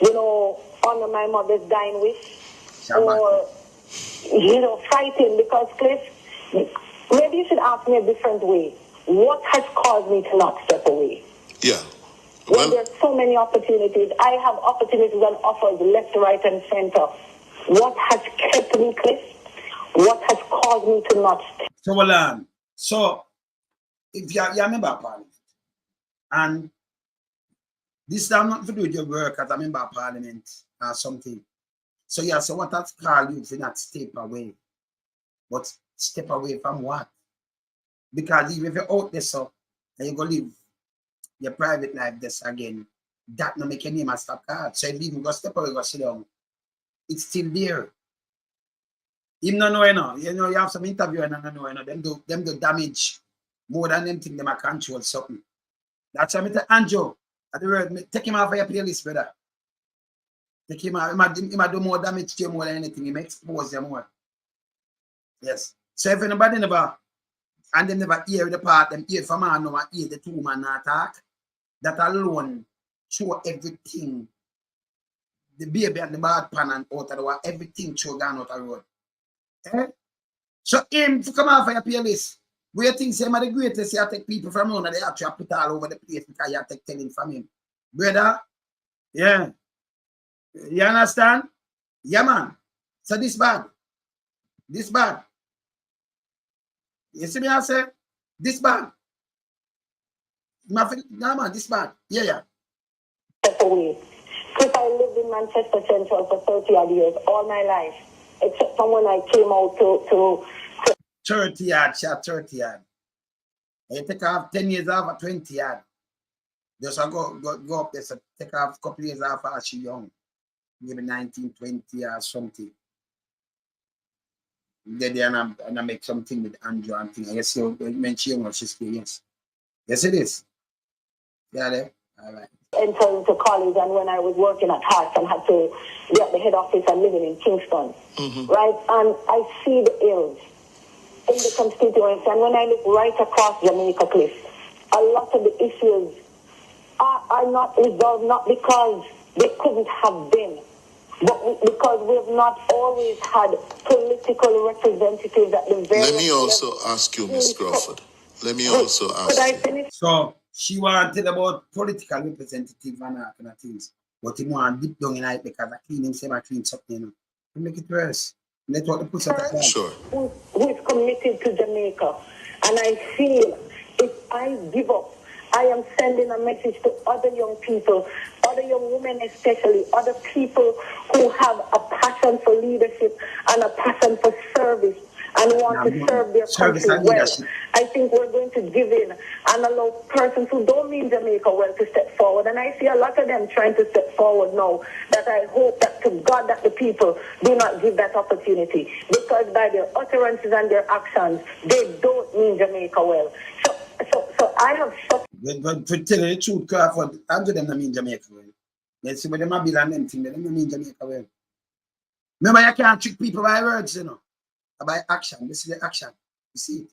under my mother's dying wish. Or, fighting because, Cliff, maybe you should ask me a different way. What has caused me to not step away? Yeah. When there's so many opportunities, I have opportunities and offers left, right, and center. What has kept me crisp? What has caused me to not stay? So, well, so if you remember Parliament, and this time not to do with your work as a member of Parliament or something. So yeah, so what that's called you to not step away. But step away from what? Because if you're out there so and you go live your private life this again, that no make your name a stop card. So if you even go step away, go sit down, it's still there. Him no know, you know, you have some interview and no know, them do damage more than them think them a control something. That's why I tell Andrew at the word, take him off of your playlist, brother. Take him out, he might do more damage to you more than anything, he may expose you more. Yes. So if anybody never and them never hear the part, them hear from man, no hear the two man attack, that alone show everything. The baby and the bad pan and out of the world, everything show gone out of the road. Eh? So him to come off of your playlist. We think say the greatest you take people from around they actually put all over the place because you take telling from him. Brother, yeah. You understand? Yeah, man. So this bad. This bad. You see me I say? This bad. No, man, this bad. Yeah. Step away. Because I lived in Manchester Central for 30 odd years, all my life. Except from when I came out to 30 yard, shot 30 yard. You take off 10 years off at 20 yard. Just go up there, so take off a couple years off as she young. Maybe 19, 20 or something. Then I make something with Andrew and thing. I guess you mentioned what she's doing, yes. Yes, it is. Yeah, there. All right. enter into college, and when I was working at Hearts and had to be at the head office and living in Kingston, right? And I see the ills in the constituency, and when I look right across Jamaica Cliff, a lot of the issues are not resolved, not because they couldn't have been, but because we've not always had political representatives at the very. Let me also ask you, Miss Crawford. Let me also ask you. So she wanted about political representative and that kind of things, but he want deep down in it because I clean himself and clean something, you know. To make it worse. Let what the push at the Sure. Who is committed to Jamaica, and I feel if I give up, I am sending a message to other young people, other young women especially, other people who have a passion for leadership and a passion for service and want to serve their country well. I think we're going to give in and allow persons who don't mean Jamaica well to step forward. And I see a lot of them trying to step forward now, that I hope that to God that the people do not give that opportunity, because by their utterances and their actions, they don't mean Jamaica well. So I have shut. But to tell you the truth, Crawford, I'm to them not mean Jamaica well. Let's see what them have and them thing, they don't mean Jamaica well. Remember, you can't trick people by words, you know. By action. This is the action. You see it.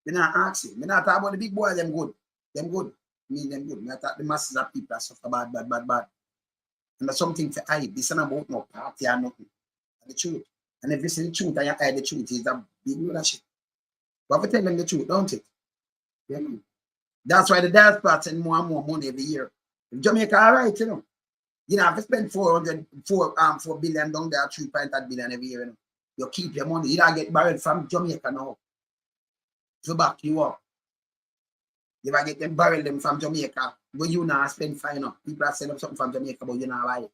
We're not asking. We're not talking about the big boy, them good. Them good. Me, them good. We're talking the masses of people that suffer bad. And that's something to hide. This is not about no party or nothing. That's the truth. And if you see the truth and you hide the truth, it's a big leadership. But we tell them the truth, don't it? You know? That's why the diaspora send more and more money every year. If Jamaica all right, you know. You know, if you spend 4 billion down there, 3.8 billion every year, you know. You keep your money. You don't get borrowed from Jamaica now to back you up. You might get them borrowed them from Jamaica, but you now spend fine enough. People are selling something from Jamaica, but you not buy it.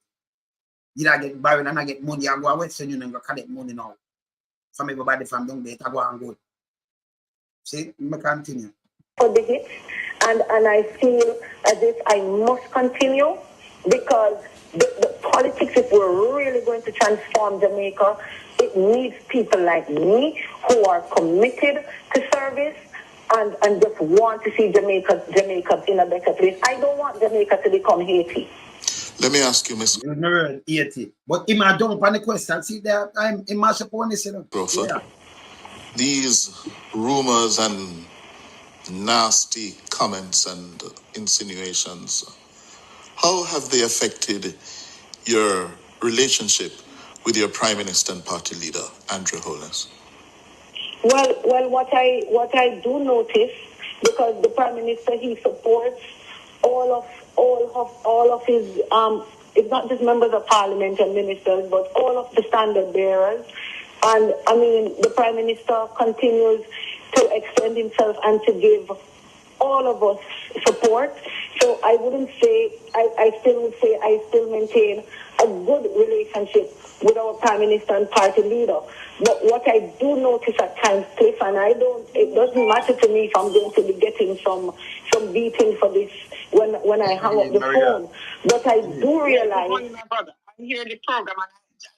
You don't get borrowed and I get money. I go to Western Union and go collect money now from everybody from down there. I go and go. See, we continue. For the hit, and I feel as if I must continue, because the politics, if we're really going to transform Jamaica, it needs people like me who are committed to service and just want to see Jamaica in a better place. I don't want Jamaica to become Haiti. Let me ask you, Miss Haiti. But if I don't on the question, see there, I'm in my support, you know. Crawford, these rumors and nasty comments and insinuations, how have they affected your relationship with your Prime Minister and party leader, Andrew Holness? Well, what I do notice, because the Prime Minister, he supports all of his it's not just members of parliament and ministers, but all of the standard bearers. And I mean, the Prime Minister continues to extend himself and to give all of us support. So I wouldn't say, I still maintain a good relationship with our Prime Minister and party leader. But what I do notice at times, Cliff, and it doesn't matter to me if I'm going to be getting some beating for this when I hang up the phone. But I do realize... My brother, I hear the program and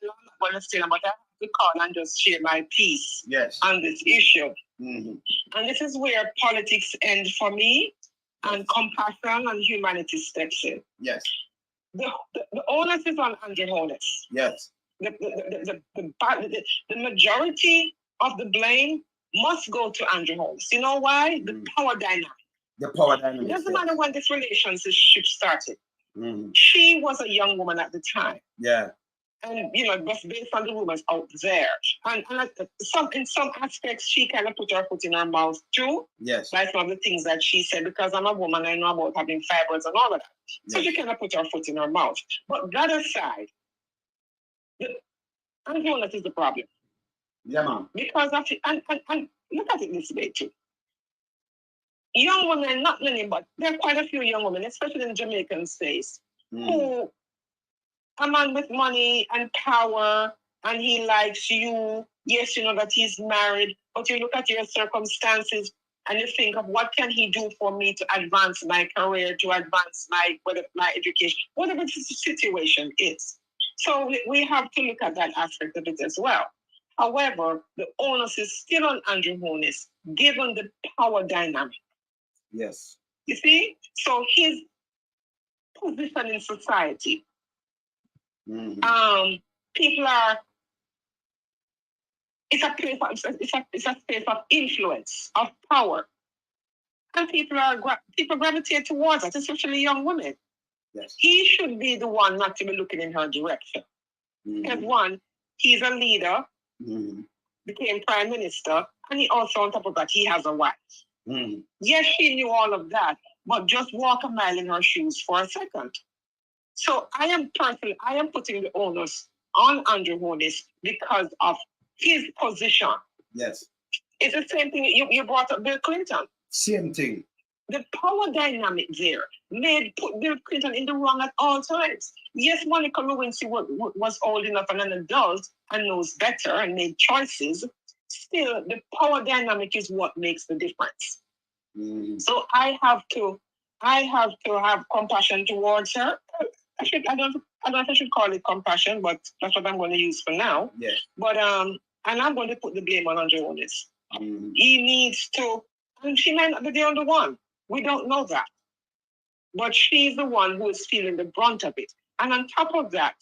I'm not going to say but I have to call and just share my piece on this issue. Mm-hmm. And this is where politics end for me and compassion and humanity steps in. Yes. The onus is on Andrew Holness. Yes. The majority of the blame must go to Andrew Holness. You know why? The power dynamic. The power dynamic. It doesn't matter when this relationship started. Mm-hmm. She was a young woman at the time. Yeah. And, just based on the rumors out there. And in some aspects, she kind of put her foot in her mouth too. Yes. Like some of the things that she said, because I'm a woman, I know about having fibers and all of that. Yes. So she kind of put her foot in her mouth. But that aside, and that is the problem. Yeah, ma'am. Because of it, and look at it this way too. Young women, not many, but there are quite a few young women, especially in the Jamaican space, who a man with money and power, and he likes you. Yes, you know that he's married, but you look at your circumstances and you think of what can he do for me to advance my career, to advance my education, whatever the situation is. So we have to look at that aspect of it as well. However, the onus is still on Andrew Holness, given the power dynamic. Yes. You see? So his position in society, people are, it's a space of influence, of power. And people gravitate towards it, especially young women. Yes. He should be the one not to be looking in her direction. Because one, he's a leader, became prime minister, and he also, on top of that, he has a wife. Yes, she knew all of that, but just walk a mile in her shoes for a second. So I am putting the onus on Andrew Holness because of his position. Yes. It's the same thing you brought up Bill Clinton. Same thing. The power dynamic there put Bill Clinton in the wrong at all times. Yes, Monica Lewinsky was old enough and an adult and knows better and made choices. Still, the power dynamic is what makes the difference. So I have to have compassion towards her. I don't know if I should call it compassion, but that's what I'm going to use for now. Yes. But and I'm going to put the blame on Andrew Holness. He needs to, and she might not be the only one. We don't know that. But she's the one who is feeling the brunt of it. And on top of that,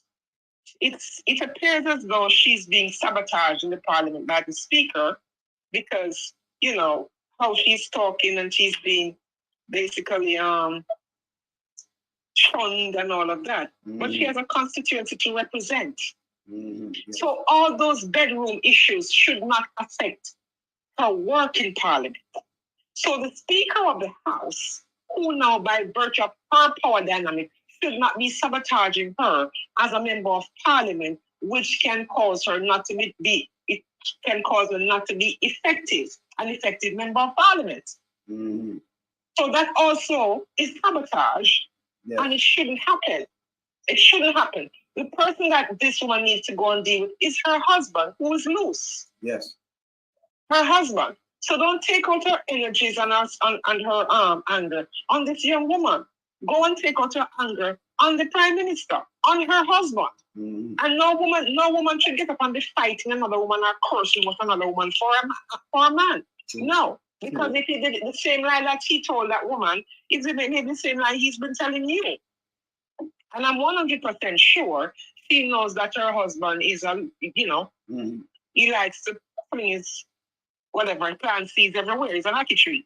it appears as though she's being sabotaged in the parliament by the speaker because, how she's talking and she's being basically shunned and all of that. But she has a constituency to represent. Yes. So all those bedroom issues should not affect her work in parliament. So the Speaker of the House, who now by virtue of her power dynamic should not be sabotaging her as a member of parliament, which can cause her not to be effective, an effective member of parliament. So that also is sabotage, and it shouldn't happen. It shouldn't happen. The person that this woman needs to go and deal with is her husband, who is loose. Yes. Her husband. So don't take out her energies and her anger on this young woman. Go and take out her anger on the Prime Minister, on her husband. And no woman should get up and be fighting another woman or cursing with another woman for a man. No, because if he did it the same lie that he told that woman, it's maybe the same lie he's been telling you. And I'm 100% sure she knows that her husband is he likes to fling his whatever and plant seeds everywhere. He's an lucky tree.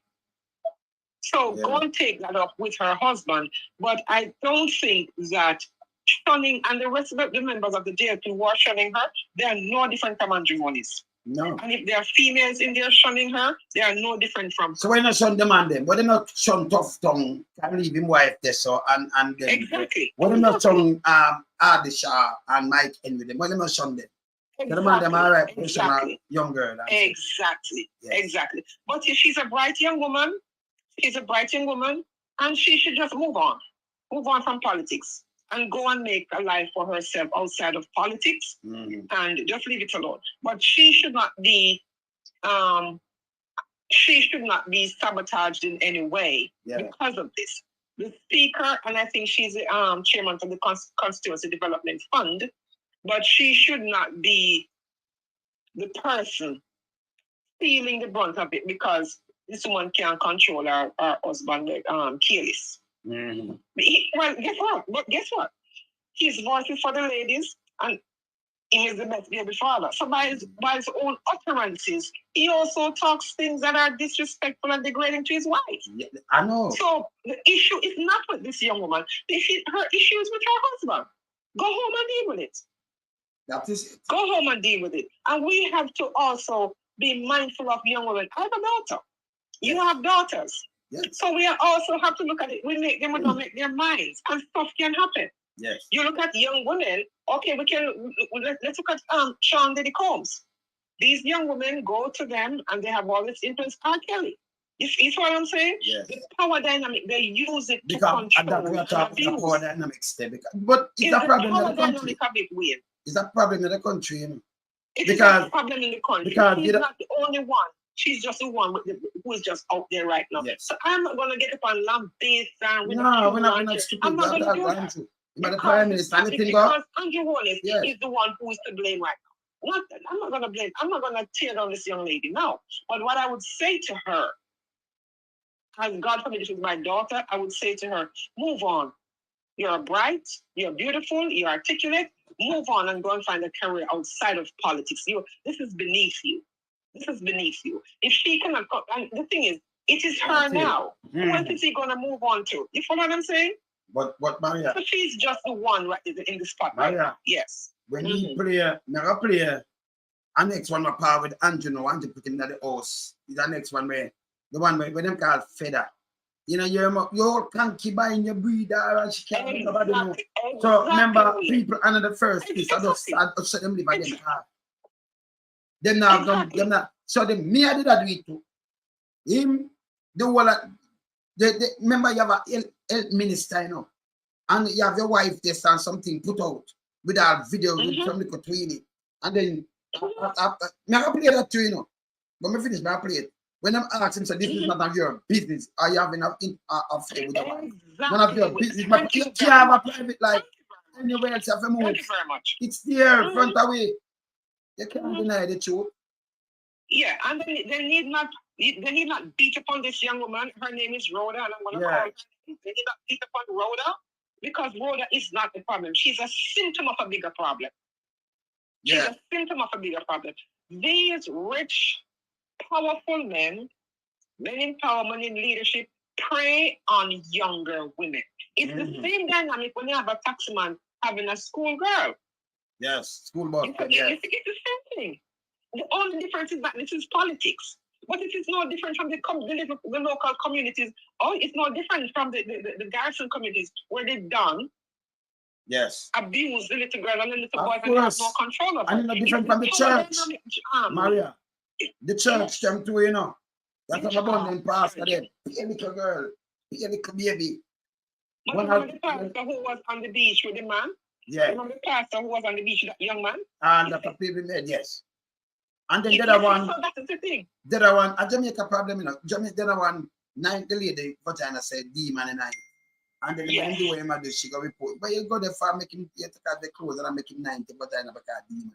So go and take that up with her husband. But I don't think that shunning and the rest of the members of the JLP who are shunning her, they are no different from Andrew Holness. No. And if there are females in there shunning her, they are no different from. So when I shun the man them, but they not shun tough tongue, can leave him wife there so and then Exactly. What they not shun Ardisha and Mike and with them, what they not shun them. Exactly. The man them all right, Exactly. young girl. Exactly. Yes. Exactly. But if she's a bright young woman, and she should just move on from politics and go and make a life for herself outside of politics and just leave it alone. But she should not be sabotaged in any way because of this. The speaker, and I think she's the chairman of the Constituency Development Fund, but she should not be the person feeling the brunt of it because this woman can't control her husband careless. Well, guess what? He's voicing for the ladies and he is the best baby father. So by his own utterances, he also talks things that are disrespectful and degrading to his wife. Yeah, I know. So the issue is not with this young woman. Her issue is with her husband. Go home and deal with it. That is it. Go home and deal with it. And we have to also be mindful of young women. I have a daughter. You have daughters. Yes. So we also have to look at it. We make them not make their minds, and stuff can happen. Yes. You look at young women. Okay, let's look at Sean Diddy Combs. These young women go to them, and they have all this influence. R. Kelly. You see what I'm saying? Yes. The power dynamic, they use it to because control. We are talking about power dynamics there. But it's a problem in the country. It's a problem in the country, you know. It's a problem in the country. Because she's not the only one. She's just the one who is just out there right now. Yes. So I'm not going to get up on lambaste and we're not stupid. I'm not going to do that. But the Prime Minister, because Andrew Holness is the one who is to blame right now. I'm not going to blame. I'm not going to tear down this young lady. No. But what I would say to her, as God forbid if it's my daughter, I would say to her, move on. You're bright, you're beautiful, you're articulate. Move on and go and find a career outside of politics. This is beneath you. This is beneath you. If she cannot go, and the thing is, it is her now. Who else is he going to move on to? You follow what I'm saying? But Maria. So she's just the one right in the spot. Maria. Right? Yes. When he play, never play, and next one my power with Andrew, no, Andrew put him in the house. Is the next one where the one where them called feather. You know, you can't keep buying your breeder and she can't do nobody know. So remember, people under the first piece, I just shut them live by them car. Them now, so me I did that do it too. Him, the whole remember you have a health minister, you know, and you have your wife there and something put out with our video with somebody between it. And then I play that too, you know. But me finish, I play it. When I'm asking, so this is not of your business. Are you having an affair with your wife? None of your business. But you have a private life. Anywhere else you have a move. Thank you very much. It's there, front away. You can't deny the truth. Yeah, and they need not beat upon this young woman. Her name is Rhoda, and I'm going to call her. They need not beat upon Rhoda because Rhoda is not the problem. She's a symptom of a bigger problem. She's a symptom of a bigger problem. These rich, powerful men in empowerment, in leadership, prey on younger women. It's the same dynamic when you have a taxi man having a schoolgirl. Yes, school bus. It's the same thing. The only difference is that this is politics. But it is no different from the local communities, or it's no different from the garrison communities where they've done abuse the little girl and the little boys and they have no control of it. And it's no different from the church. Maria, the church them too, you know. That's an abundant pastor there. Be a little girl, be a little baby. But remember the pastor who was on the beach with the man? Yeah. Remember the pastor who was on the beach with that young man? And that's a baby man, yes. And then the other one, so that's the thing. The other one, a Jamaica problem, you know. The other one, the lady vagina said demon and 9. And then when do him do she go report. But you go there for making you take out the clothes and make him 90 vagina because demon.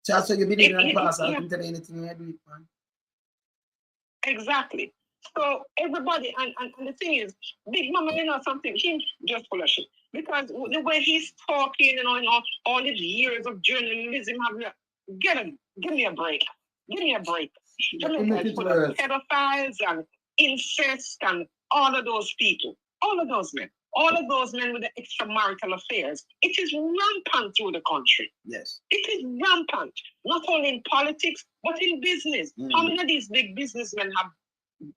So you believe in the past, I can tell you anything you do it, man. Exactly. So everybody, and the thing is, Big Mama, you know something, he's just full of shit. Because the way he's talking, you know, all these years of journalism, give me a break. Give me a break. Jamaica is full of pedophiles and incest and all of those people. All of those men. all of those men with the extramarital affairs, it is rampant through the country. Yes. It is rampant, not only in politics, but in business. How many of these big businessmen have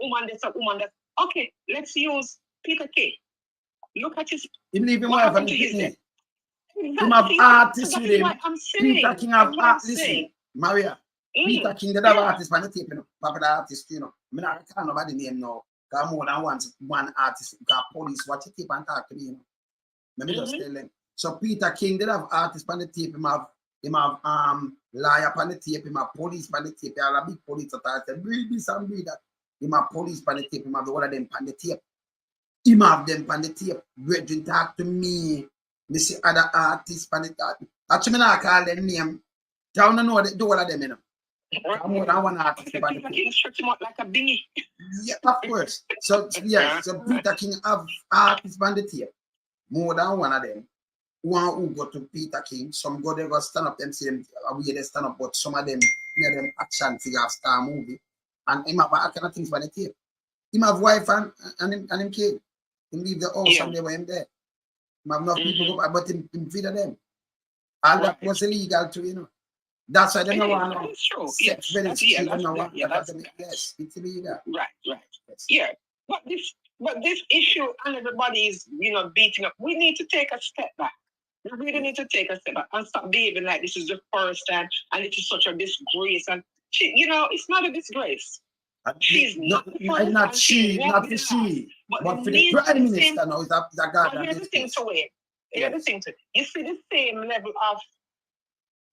woman this or woman that? Okay, let's use Peter K. Look at his. He leave him what wife happened and to his his name? Him have artists So with that's him. what I'm saying. Peter King have That's what I'm artists. Listen, saying. Maria. Peter King did have artists on the tape, you know. Popular artist, you know. I mean, I can't nobody name now. Because more than one artist. Because police watch the tape and talk to me, you know. Let me just tell them. So Peter King did have artists on the tape. Him have lawyer on the tape. Him have police on the tape. He have a big police authority. Breed this and breed that. Him have police on the tape. Him have all of them on the tape. Him have them on the tape. Brethren talk to me. Me see other artists on the tape. Actually, I call them name. I don't know the all of them, you know. More than one artist. Peter King stretch him out like a bingy. Yeah, of course. So yeah, so Peter King have artists on the tape. More than one of them. One who go to Peter King, some go they go stand up them same way they stand up, but some of them action figure star movie. And him have all kind of things on the tape. Him have wife and him kid. Him leave the house and they were him there. Him have enough people go, but him feed them. All that was illegal too, you know. That's why they don't want to sex very cheap. Yes, it's illegal. Right. Yes. Yeah. But this issue and everybody is, beating up. We need to take a step back. We really need to take a step back and stop behaving like this is the first time and it is such a disgrace. And she, it's not a disgrace. She's not the first, not she, not the she. But for the Prime Minister now, it's a God. But here's the thing to it. Here's the thing to it. You see the same level of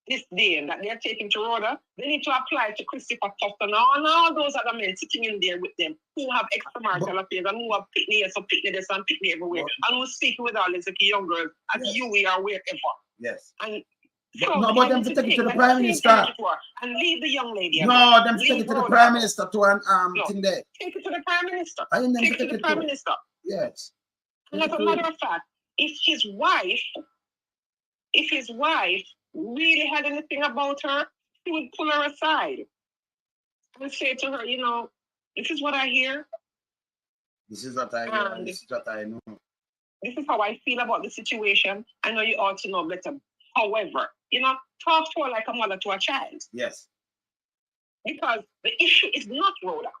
disdain that they're taking to Rhoda, they need to apply to Christopher Tufton and all those other men sitting in there with them who have extramarital affairs and who have picked here, so picked this and picked everywhere, and who speak with all these young girls at UWI or wherever. Yes. And so no, but them to take it to the Prime Minister. And leave the young lady. No, them to take it to the Prime Minister to an thing there. Take it to the Prime Minister. Take it to the Prime Minister. Yes. And as a matter of fact, if his wife really had anything about her, he would pull her aside and say to her, this is what I hear. This is what I hear. This is what I know. This is how I feel about the situation. I know you ought to know better. However, talk to her like a mother to a child. Yes. Because the issue is not Rhoda.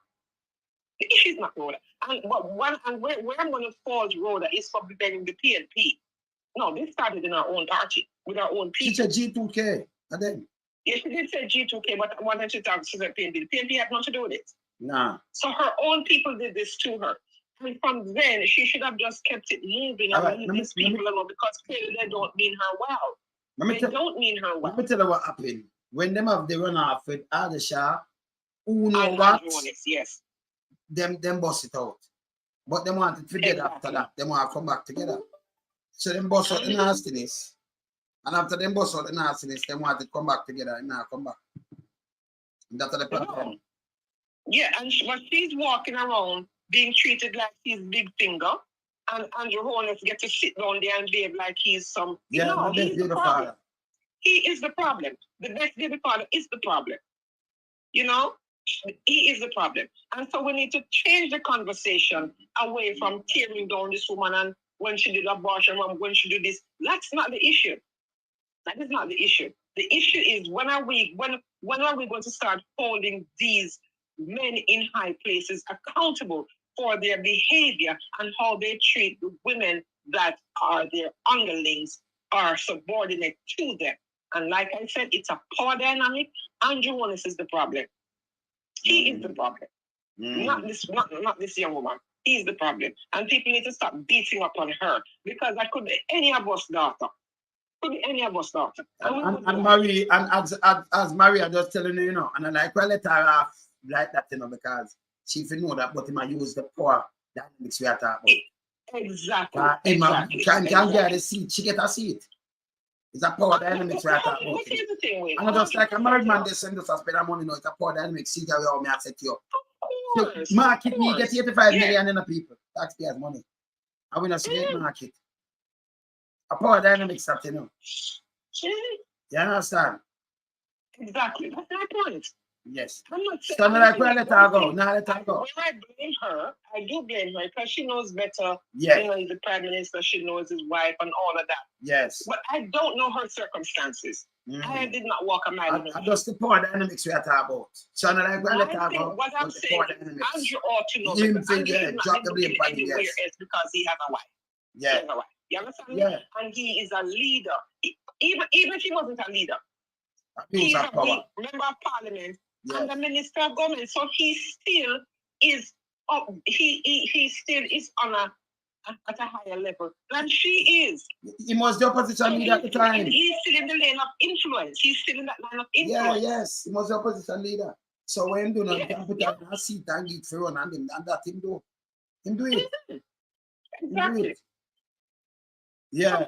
The issue is not Rhoda. And where I'm going to fault Rhoda is for preparing the PNP. No, this started in our own party, with our own people. She said G2K, and then? Yes, she did say G2K, but why don't you talk to the PNP? The PNP had nothing to do with it. Nah. So her own people did this to her. And from then, she should have just kept it moving and leave these people alone because clearly they don't mean her well. They don't mean her well. Let me tell you what happened. When them have the runoff with Adesha, who know what? Yes. Them bust it out. But they wanted to forget after that. They want to come back together. So them bust out the nastiness. And after them bust out the nastiness, they wanted to come back together and now come back. And that's the problem. Yeah, and she's walking around being treated like he's big finger. And Andrew Holness gets to sit down there and behave like he's some... Yeah, he's the problem. He is the problem. The best baby father is the problem. He is the problem. And so we need to change the conversation away from tearing down this woman and when she did abortion, when she did this. That's not the issue. That is not the issue. The issue is when are we going to start holding these men in high places accountable for their behavior and how they treat the women that are their underlings or subordinate to them. And like I said, it's a power dynamic. Andrew Holness is the problem. He is the problem. Not this young woman. He's the problem. And people need to stop beating up on her because that could be any of us daughter. Could be any of us daughter. And Marie, and as Maria just telling you, and I like well let her off like that, because she know that, but he might use the power dynamics we are talking about. Exactly. Can get a seat. She get a seat. It's a power dynamics we are talking about. Here's the thing, and just like a married man, they send us a spend money, it's a power dynamics. See how me I set you up. So market me get 85 million in the people. Taxpayers' money. I will not see market. A power dynamics that You understand? Exactly. That's my point. Yes. I'm not saying. So I'm like, well, let her go. Now let her go. When I blame her, I do blame her because she knows better. Yes. You know, he's the prime minister. She knows his wife and all of that. Yes. But I don't know her circumstances. I did not walk a mile in her I just the power dynamics we are talking about. So I'm like, well, let her go. What I'm saying is, Andrew ought to know. Him Andrew think, should not drop be the blame looking on him, anywhere yes. else because he has a wife. Yeah. He has a wife. You understand? Yeah. And he is a leader. Even if he wasn't a leader, He's a power. member of parliament and Yes. the minister of government. So he still is up. He still is on at a higher level than she is. He was the opposition leader at the time. He's still in the lane of influence. He's still in that line of influence. Yeah, yes. He was the opposition leader. So when him do not put that in a seat and get for run and him and that him do. Him do it. Exactly. Him do it. Yeah.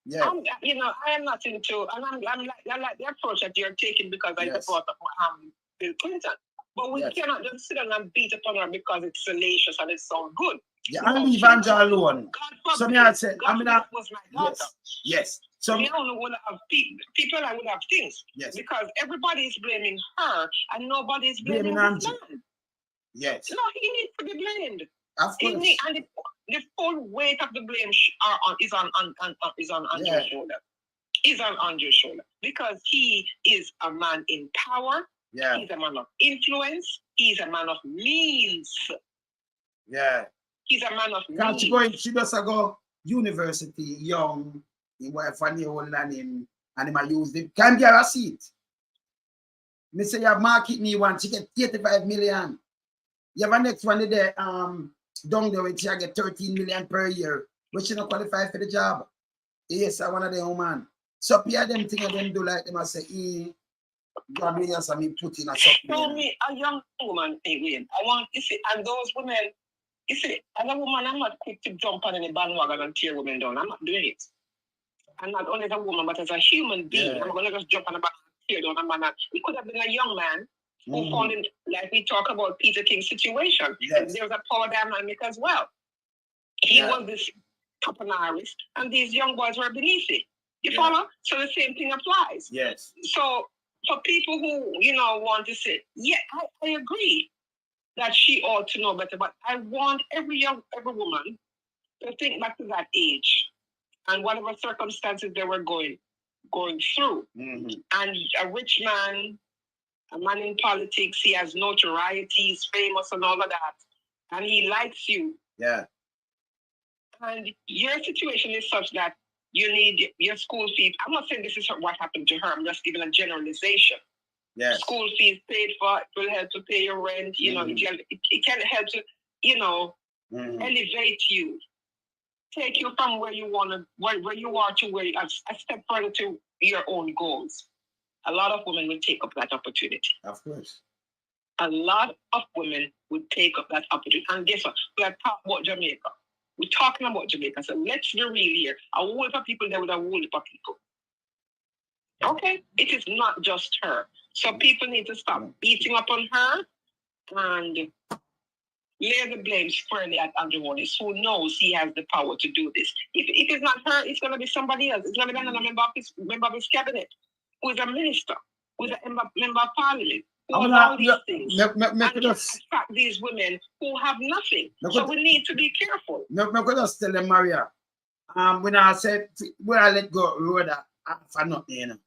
Yeah. You know, I am not into, and I like the approach that you're taking because I support Bill Clinton. But we cannot just sit down and beat upon her because it's salacious and it's so good. Yeah, and leave Angela alone. So me I said, I mean, that was my daughter. Yes. So we only would have people I would have things. Yes. Because everybody is blaming her and nobody is blaming Angela. man. Yes. No, he needs to be blamed. Of course. And the full weight of the blame is on Andrew's shoulder. Is on Andrew's shoulder because he is a man in power. Yeah. He's a man of influence. He's a man of means. Yeah. He's a man of means. She does go university young. He wife and the old and him might use the can't get a seat. Me say you have market me one, she get 85 million. You have a next one there, down there which she get 13 million per year, but she not qualified for the job. Yes, I one of the woman. So Pierre them thing them do like them I say, God me yes, me put in a something. Show me a young woman, I want you see, and those women, you see, as a woman, I'm not quick to jump on any bandwagon and tear women down. I'm not doing it. And not only as a woman, but as a human being. I'm gonna just jump on a bandwagon and tear down a man. It could have been a young man who found in, like we talk about Peter King's situation. Yes. There's a power dynamic as well. He was this toponarist, and these young boys were beneath it. You follow? So the same thing applies. Yes. So for people who, want to say, I agree that she ought to know better, but I want every woman to think back to that age and whatever circumstances they were going through. Mm-hmm. And a rich man, a man in politics, he has notoriety, he's famous and all of that, and he likes you. Yeah. And your situation is such that you need your school fees. I'm not saying this is what happened to her. I'm just giving a generalization. Yes. School fees paid for, it will help to pay your rent. It can help to, elevate you, take you from where you want to, where you are to where a step further to your own goals. A lot of women will take up that opportunity. Of course. A lot of women would take up that opportunity. And guess what? We are talking about Jamaica. We're talking about Jamaica. So let's be real here. A whole lot of people there with a whole lot of people. Okay? It is not just her. So people need to stop beating up on her and lay the blame squarely at Andrew Holness, who knows he has the power to do this. If it's not her, it's going to be somebody else. It's going to be another member of his cabinet, who is a minister, who is a member of parliament, who allow these things and attract these women who have nothing. So we need to be careful. I'm going to tell them, Maria, when I said, when I let go Rhoda for nothing,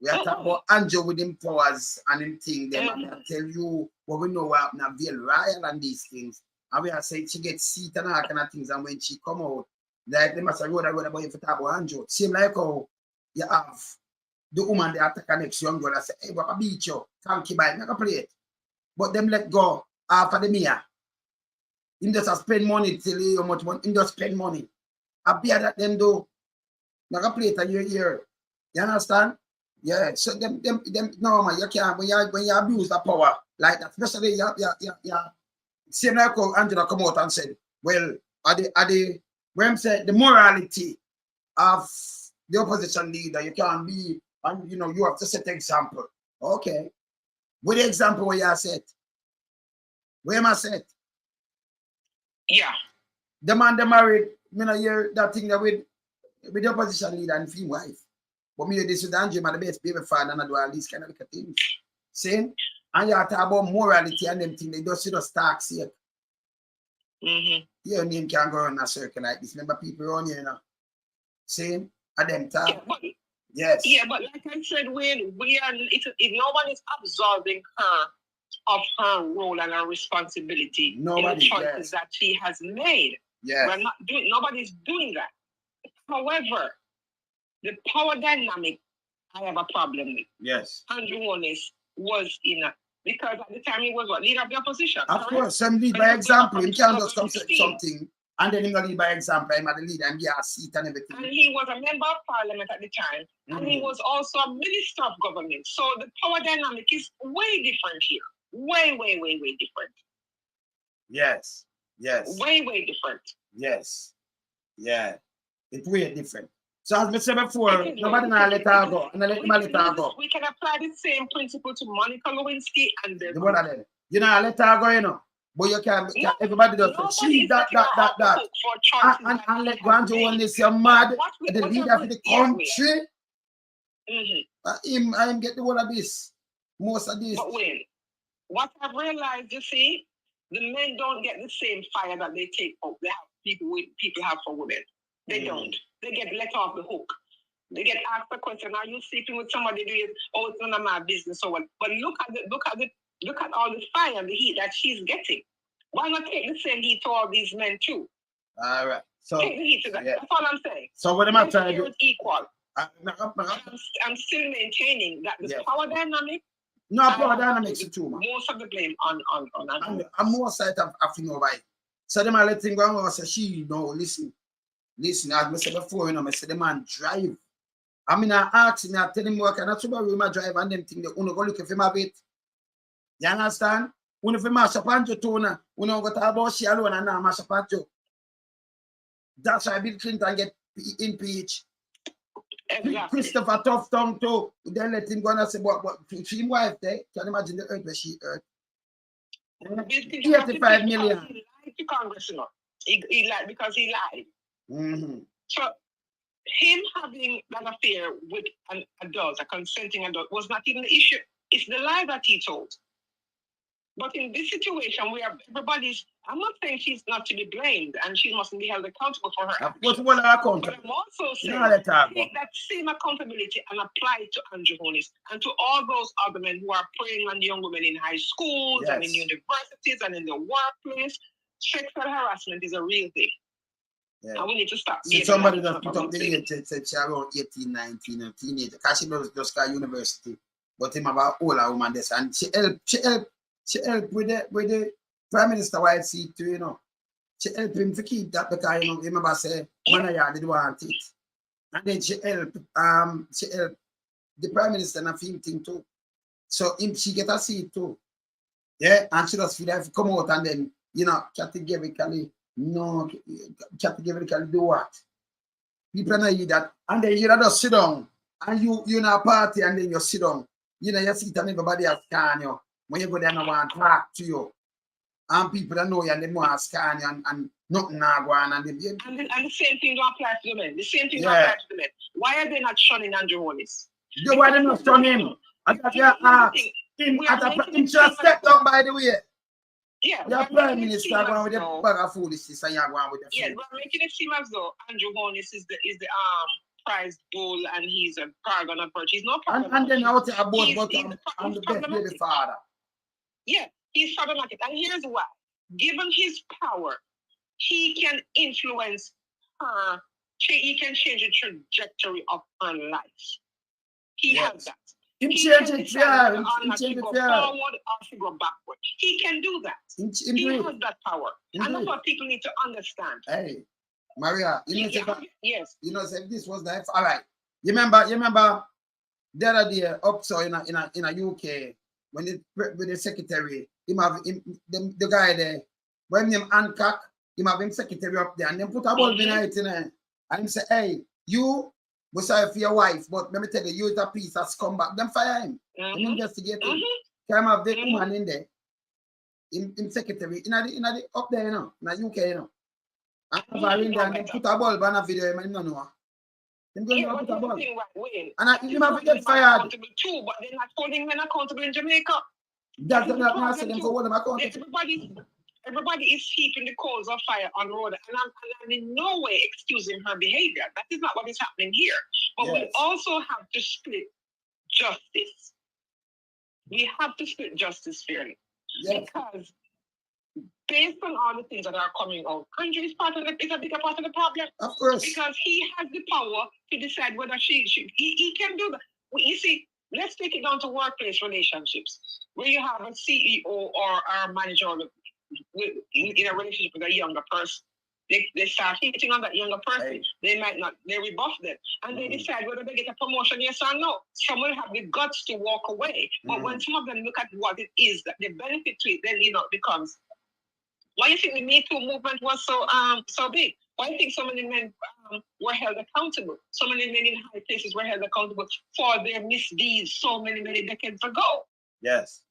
we are talking about Andrew with him powers and him thing them, and I tell you what we know what happened at Vale Royal and these things. And we are saying she gets seat and all kind of things, and when she come out, like they must have Rhoda about you for talk about Andrew. Same like how you have the woman they attack the next young girl and say, hey, what a beat you, thank you, bye, make a plate. But them let go after the Mia. Him just spend money till you how much money, him just spend money. I bear that them do. Make a plate and you're here. You understand? Yeah, so them no man, you can't when you abuse the power like that, especially same like how Angela come out and said, well, when I'm saying the morality of the opposition leader, you can't be, and you have to set example. Okay. What the example where you said? Where am I said? Yeah. The man they married, hear that thing that with the opposition leader and his wife. But me this with Andrew, my the best baby father and I do all these kind of things. See? And you talk about morality and them things, they just talk see. Your name can go in a circle like this. Remember people around here, you know. See? And them talk. Yes. Yeah, but like I said, when we are, if no one is absolving her of her role and her responsibility in the choices that she has made. Yes. We're not doing, nobody's doing that. However, the power dynamic I have a problem with. Yes. Andrew Holness was in a, because at the time he was what? Leader of the opposition. Of course, some lead by example. He can't just come say something and then him not lead by example. I'm at the lead and get a seat and everything. And he was a member of parliament at the time. And he was also a minister of government. So the power dynamic is way different here. Way, way, way, way different. Yes. Yes. Way, way different. Yes. Yeah. It's way different. So as I said before, nobody now let her go. And let her go. We can apply the same principle to Monica Lewinsky and the one of them. You know, let her go, you know. But you can't everybody does it. She that. And let Andrew Holness, you're mad. The leader of the country. I'm get the one of this. Most of this. But wait, what I've realized, you see, the men don't get the same fire that they take up. They have people have for women. They don't. They get let off the hook. They get asked the question, are you sleeping with somebody doing, oh, it's none of my business or what? But look at all the fire and the heat that she's getting. Why not take the same heat to all these men too? All right. So take the heat to that. Yeah. That's all I'm saying. So what am I trying to do? Equal. I'm still maintaining that the power dynamic. No, power dynamics is too much. Most of the blame on and more side of know why. So them I let him go and say, she listen, as I said before, you know, I said the man drive. I mean, I ask him, I tell him work, and that's why we might drive and them thing, they wanna go look if him a bit. You understand? When if you mash up on your tone, we don't go talk about she alone and now mash up on you. That's why Bill Clinton get impeached. Exactly. Christopher Tough Tongue too. Then let him go and say, what to him wife there? Can you imagine the earth where she earth? 85 million. He lied to Congress, you know. He lied because he lied. So him having that affair with an adult, a consenting adult, was not even the issue. It's the lie that he told. But in this situation where everybody's, I'm not saying she's not to be blamed and she mustn't be held accountable for her actions. But I'm also saying take that same accountability and apply it to Andrew Holness and to all those other men who are preying on young women in high schools and in universities and in the workplace. Sexual harassment is a real thing. Yeah. And we need to stop. Somebody that put up the age, said she around 18, 19, and teenager. Because she just got university. But him about older woman this. And she helped with the Prime Minister white seat too, you know. She helped him to keep that because, you know, remember say, man, I didn't want it. And then she helped the Prime Minister and a film thing too. So she get a seat too. Yeah, and she just feel like come out and then, you know, categorically do what? People know you that, and then you just sit down, and you in a party, and then you sit down. You know, you sit and everybody has scan you. When you go there, no one talk to you. And people that know you, and they want to scan you, and nothing now go on. And the same thing don't apply to the men. The same thing don't apply to the men. Why are they not shunning Andrew Holness? Why they not shunning him? I thought you asked him, him should step down, by the way. Yeah, the Prime Minister going with the bag of foolishness and you're going with the we're making it seem as though Andrew Holness is the prize bull and he's a paragon of virtue. He's not paragon. And then out there about I'm the best baby father. Yeah, he's problematic. And here's why. Given his power, he can influence her, he can change the trajectory of her life. He has that. He can change it, He go forward or she go backward. He can do that. He has that power. And that's what people need to understand. Hey, Maria, you know, yes. You know, if this was the all right. You remember the other day up so in a UK when the secretary, the guy there, when him Hancock, him have him secretary up there and then put a bulb in it and him say, hey, you was sorry for your wife, but let me tell you, you is a piece of scumbag. Them fire him. And investigate him. Can have the woman in there. In secretary. In the up there, you know, in the UK, you know. And in there and then put a bulb on a video, him no know. Them going Yeah, to but put a ball. thing right way. And he might get fired. Accountable too, but they're not holding men accountable in Jamaica. That's the not problem them too. for hold them accountable. Everybody is heaping the coals of fire on Rhoda, and I'm in no way excusing her behavior. That is not what is happening here. But we also have to split justice. We have to split justice fairly. Yes. Because based on all the things that are coming out, Andre is a bigger part of the problem. Of course. Because he has the power to decide whether he can do that. You see, let's take it down to workplace relationships, where you have a CEO or a manager in a relationship with a younger person. They start hitting on that younger person. They might not, they rebuff them. And they decide whether they get a promotion, yes or no. Some will have the guts to walk away. But when some of them look at what it is, that they benefit to it, then, it becomes, why do you think the Me Too movement was so big? Why do you think so many men were held accountable? So many men in high places were held accountable for their misdeeds so many decades ago. Yes.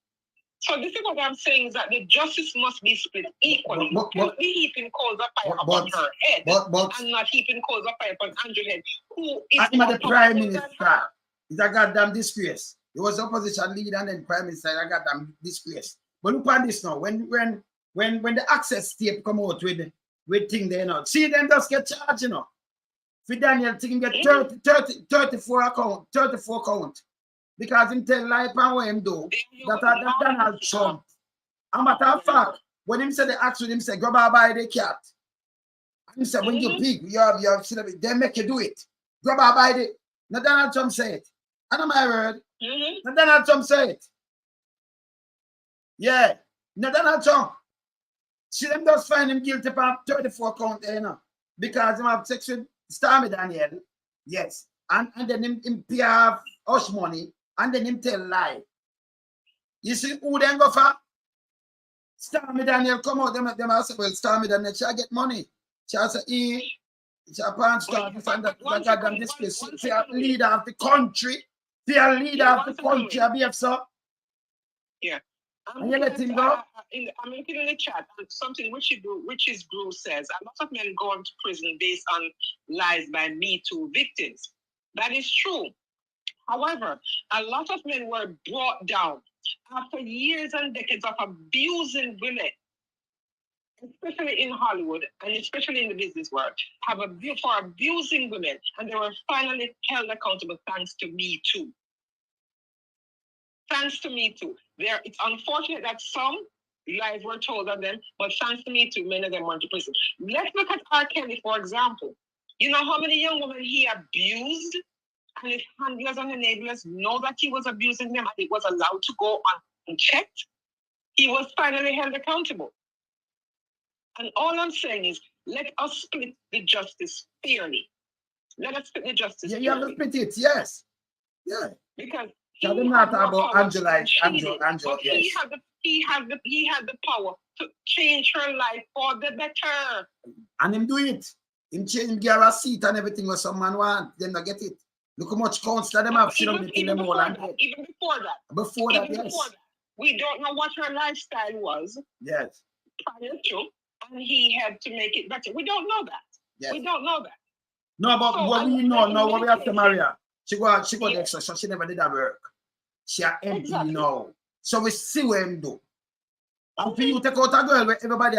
So this is what I'm saying, is that the justice must be split equally. You cannot be heaping coals of fire upon her head and not heaping coals of fire upon Andrew's head, who is the Prime Minister. It's a goddamn disgrace. He was opposition leader and then Prime Minister. A goddamn disgrace. But look at this now. When the access tape come out with thing there now, see them just get charged, For Daniel, thing get 34 count. Because him tell lie upon what him do, that Donald Trump. And matter of fact, when him say the ask with him say, go buy the cat. And him say, when you big, you have they make you do it. Go buy the. Now Donald Trump say it. And my word. Now Donald Trump say it. Yeah. Now Donald Trump. See them just find him guilty for 34 count there, because him have sex with Stormy Daniel. Yes. And then him pay off hush money. And then him tell lie. You see who then go for? Stormy Daniel come out, them say, well, Stormy Daniel, she get money. She say, she pants start this and that goddamn this place. She a leader of the country. She a leader of the country, I behave so. Yeah. And you let him go? I'm looking in the chat, and something which is Bruce says, a lot of men go into prison based on lies by Me Too victims. That is true. However, a lot of men were brought down after years and decades of abusing women, especially in Hollywood and especially in the business world, for abusing women, and they were finally held accountable thanks to Me Too. Thanks to Me Too. It's unfortunate that some lies were told of them, but thanks to Me Too, many of them went to prison. Let's look at R. Kelly, for example. You know how many young women he abused? And his handlers and enablers know that he was abusing them and it was allowed to go unchecked. He was finally held accountable. And all I'm saying is, let us split the justice fairly. Let us split the justice fairly. You have to split it, yes. Yeah. Because tell them not about Angela, yes. He had the power to change her life for the better. And him do it. Him change gear a seat and everything what some man want. Then they get it. Look how much counsel them have. Even before that, yes. We don't know what her lifestyle was. Yes. Prior to, and he had to make it better. We don't know that. Yes. We don't know that. No, but what we know now, what we have to marry her. She go extra, so she never did that work. She are empty now. So we see what him do. And for you take out a girl where everybody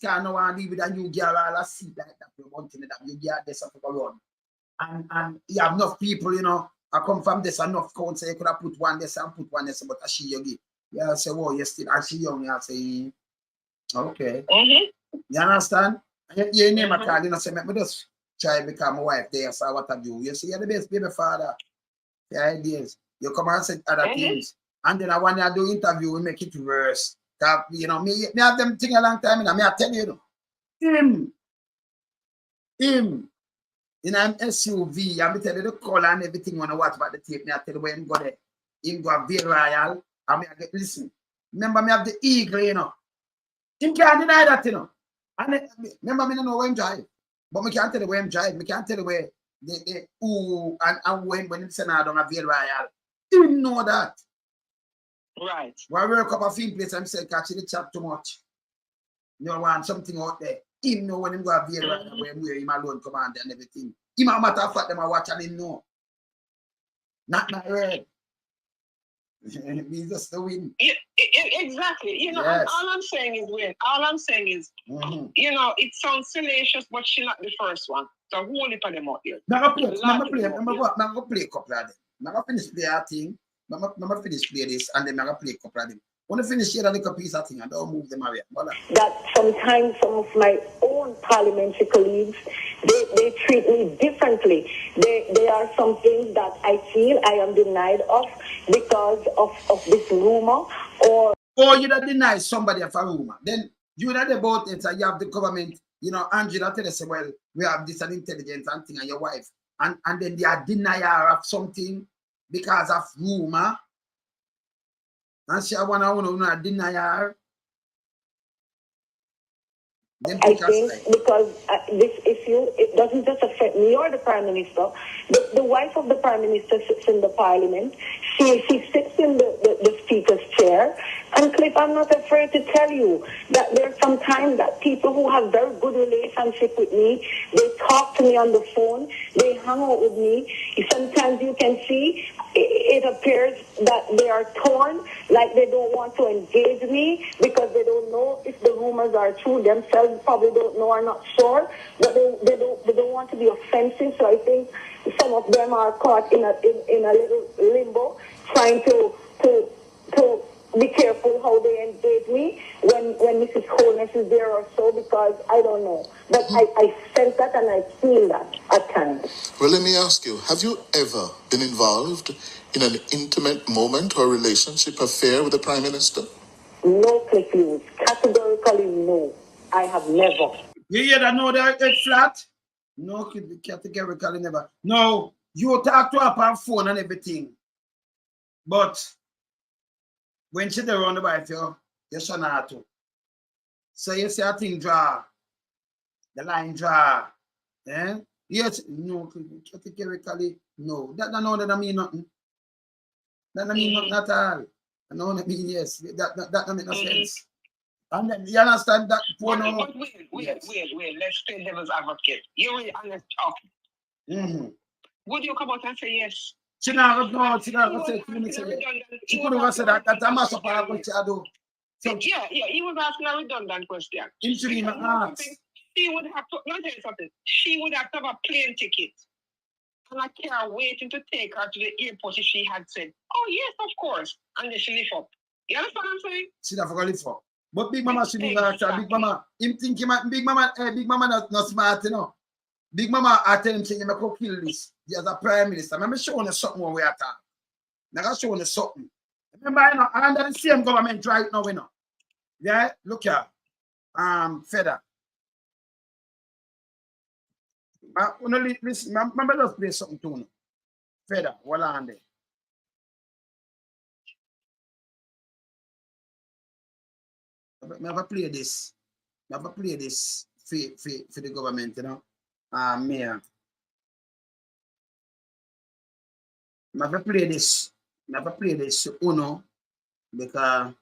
can now and leave with a new girl all see like that. You want to that you get this up to run. And you have enough people, I come from this enough count, so you could have put one this and put one this, but she you give. Yeah, I say, well, you still, and she young, I say, okay. You understand? And your name a call, say, make me just try to become a wife there, so what I do. You see, you're the best baby father. The ideas. You come and say other things. And then when I do interview, we make it worse. Me have them thing a long time, and I tell you, him. In an SUV, I'm telling you the color and everything when I watch about the tape. I tell you where him go there. Him go a royal. And me I get listen. Remember me have the eagle, Him can't deny that, And remember me don't know where him drive. But me can't tell you where him drive. Me can't tell you where the who and when him send out on a royal. Him know that. Right. When I work up a film place, I'm saying catch the chat too much. You want something out there. Him know when him go a royal where him alone command and everything. Him a matter of fact, them a watch and him know. Not my word. He's just the win. Exactly. You know, Yes. all I'm saying is win. All I'm saying is, you know, it sounds salacious, but she's not the first one. So hold it for them out here. I'm going to play a couple of them. I'm going to finish play a thing. I'm going to finish play this, and then I'm going to play a couple of them. When I finish here, a little piece of thing, and don't move them away. Voilà. That sometimes some of my own parliamentary colleagues, they treat me differently. There are some things that I feel I am denied of because of this rumor or you don't deny somebody of a rumor. Then you know about it, you have the government, you know, Angela tell us, well, we have this intelligence and thing and your wife. And then they are denier of something because of rumor. And she want to deny her. I think because this issue, it doesn't just affect me or the Prime Minister. The wife of the Prime Minister sits in the Parliament. She sits in the Speaker's chair. And Cliff, I'm not afraid to tell you that there's some times that people who have very good relationship with me, they talk to me on the phone, they hang out with me. Sometimes you can see it appears that they are torn, like they don't want to engage me because they don't know if the rumors are true. Themselves probably don't know or not sure, but they don't want to be offensive. So I think some of them are caught in a little limbo, trying to be careful how they engage me when Mrs. Holness is there or so, because I don't know. But I sense that and I feel that at times. Well, let me ask you, have you ever been involved in an intimate moment or relationship affair with the Prime Minister? No, Cliff Lewis. Categorically, no. I have never. You hear that? No, it's flat? No, categorically never. No, you talk to her on phone and everything. But when she there on the wife, you shall not to. So you see a thing draw, the line draw. Eh? Yes, no, categorically, no. That don't mean nothing. That don't mean nothing at all. I know what I mean, yes. That don't make no sense. And then you understand that? Wait, let's play devil's advocate. You're really honest talking. Would you come out and say yes? She not no, she not say she could have said that a massive part of what she do. So, yeah, he was asking a redundant question. She would have to, let me tell you something. She would have to have a plane ticket and a car waiting to take her to the airport if she had said, oh yes, of course. And then she lift up. You understand what I'm saying? She'd have to lift up. But Big Mama should be Big Mama. Him think Big Mama not smart, you know. Big Mama I tell him saying you could kill this. He as a Prime Minister. I'm showing you something when we are talking. I'm showing you something. Remember, you know, under the same government right now, you know. Yeah, look here. Feather. Listen, remember just play something to me. Feather, what on there? Never play this. Never play this for the government, you know. Mayor. Never play this. Never play this. Uno. Because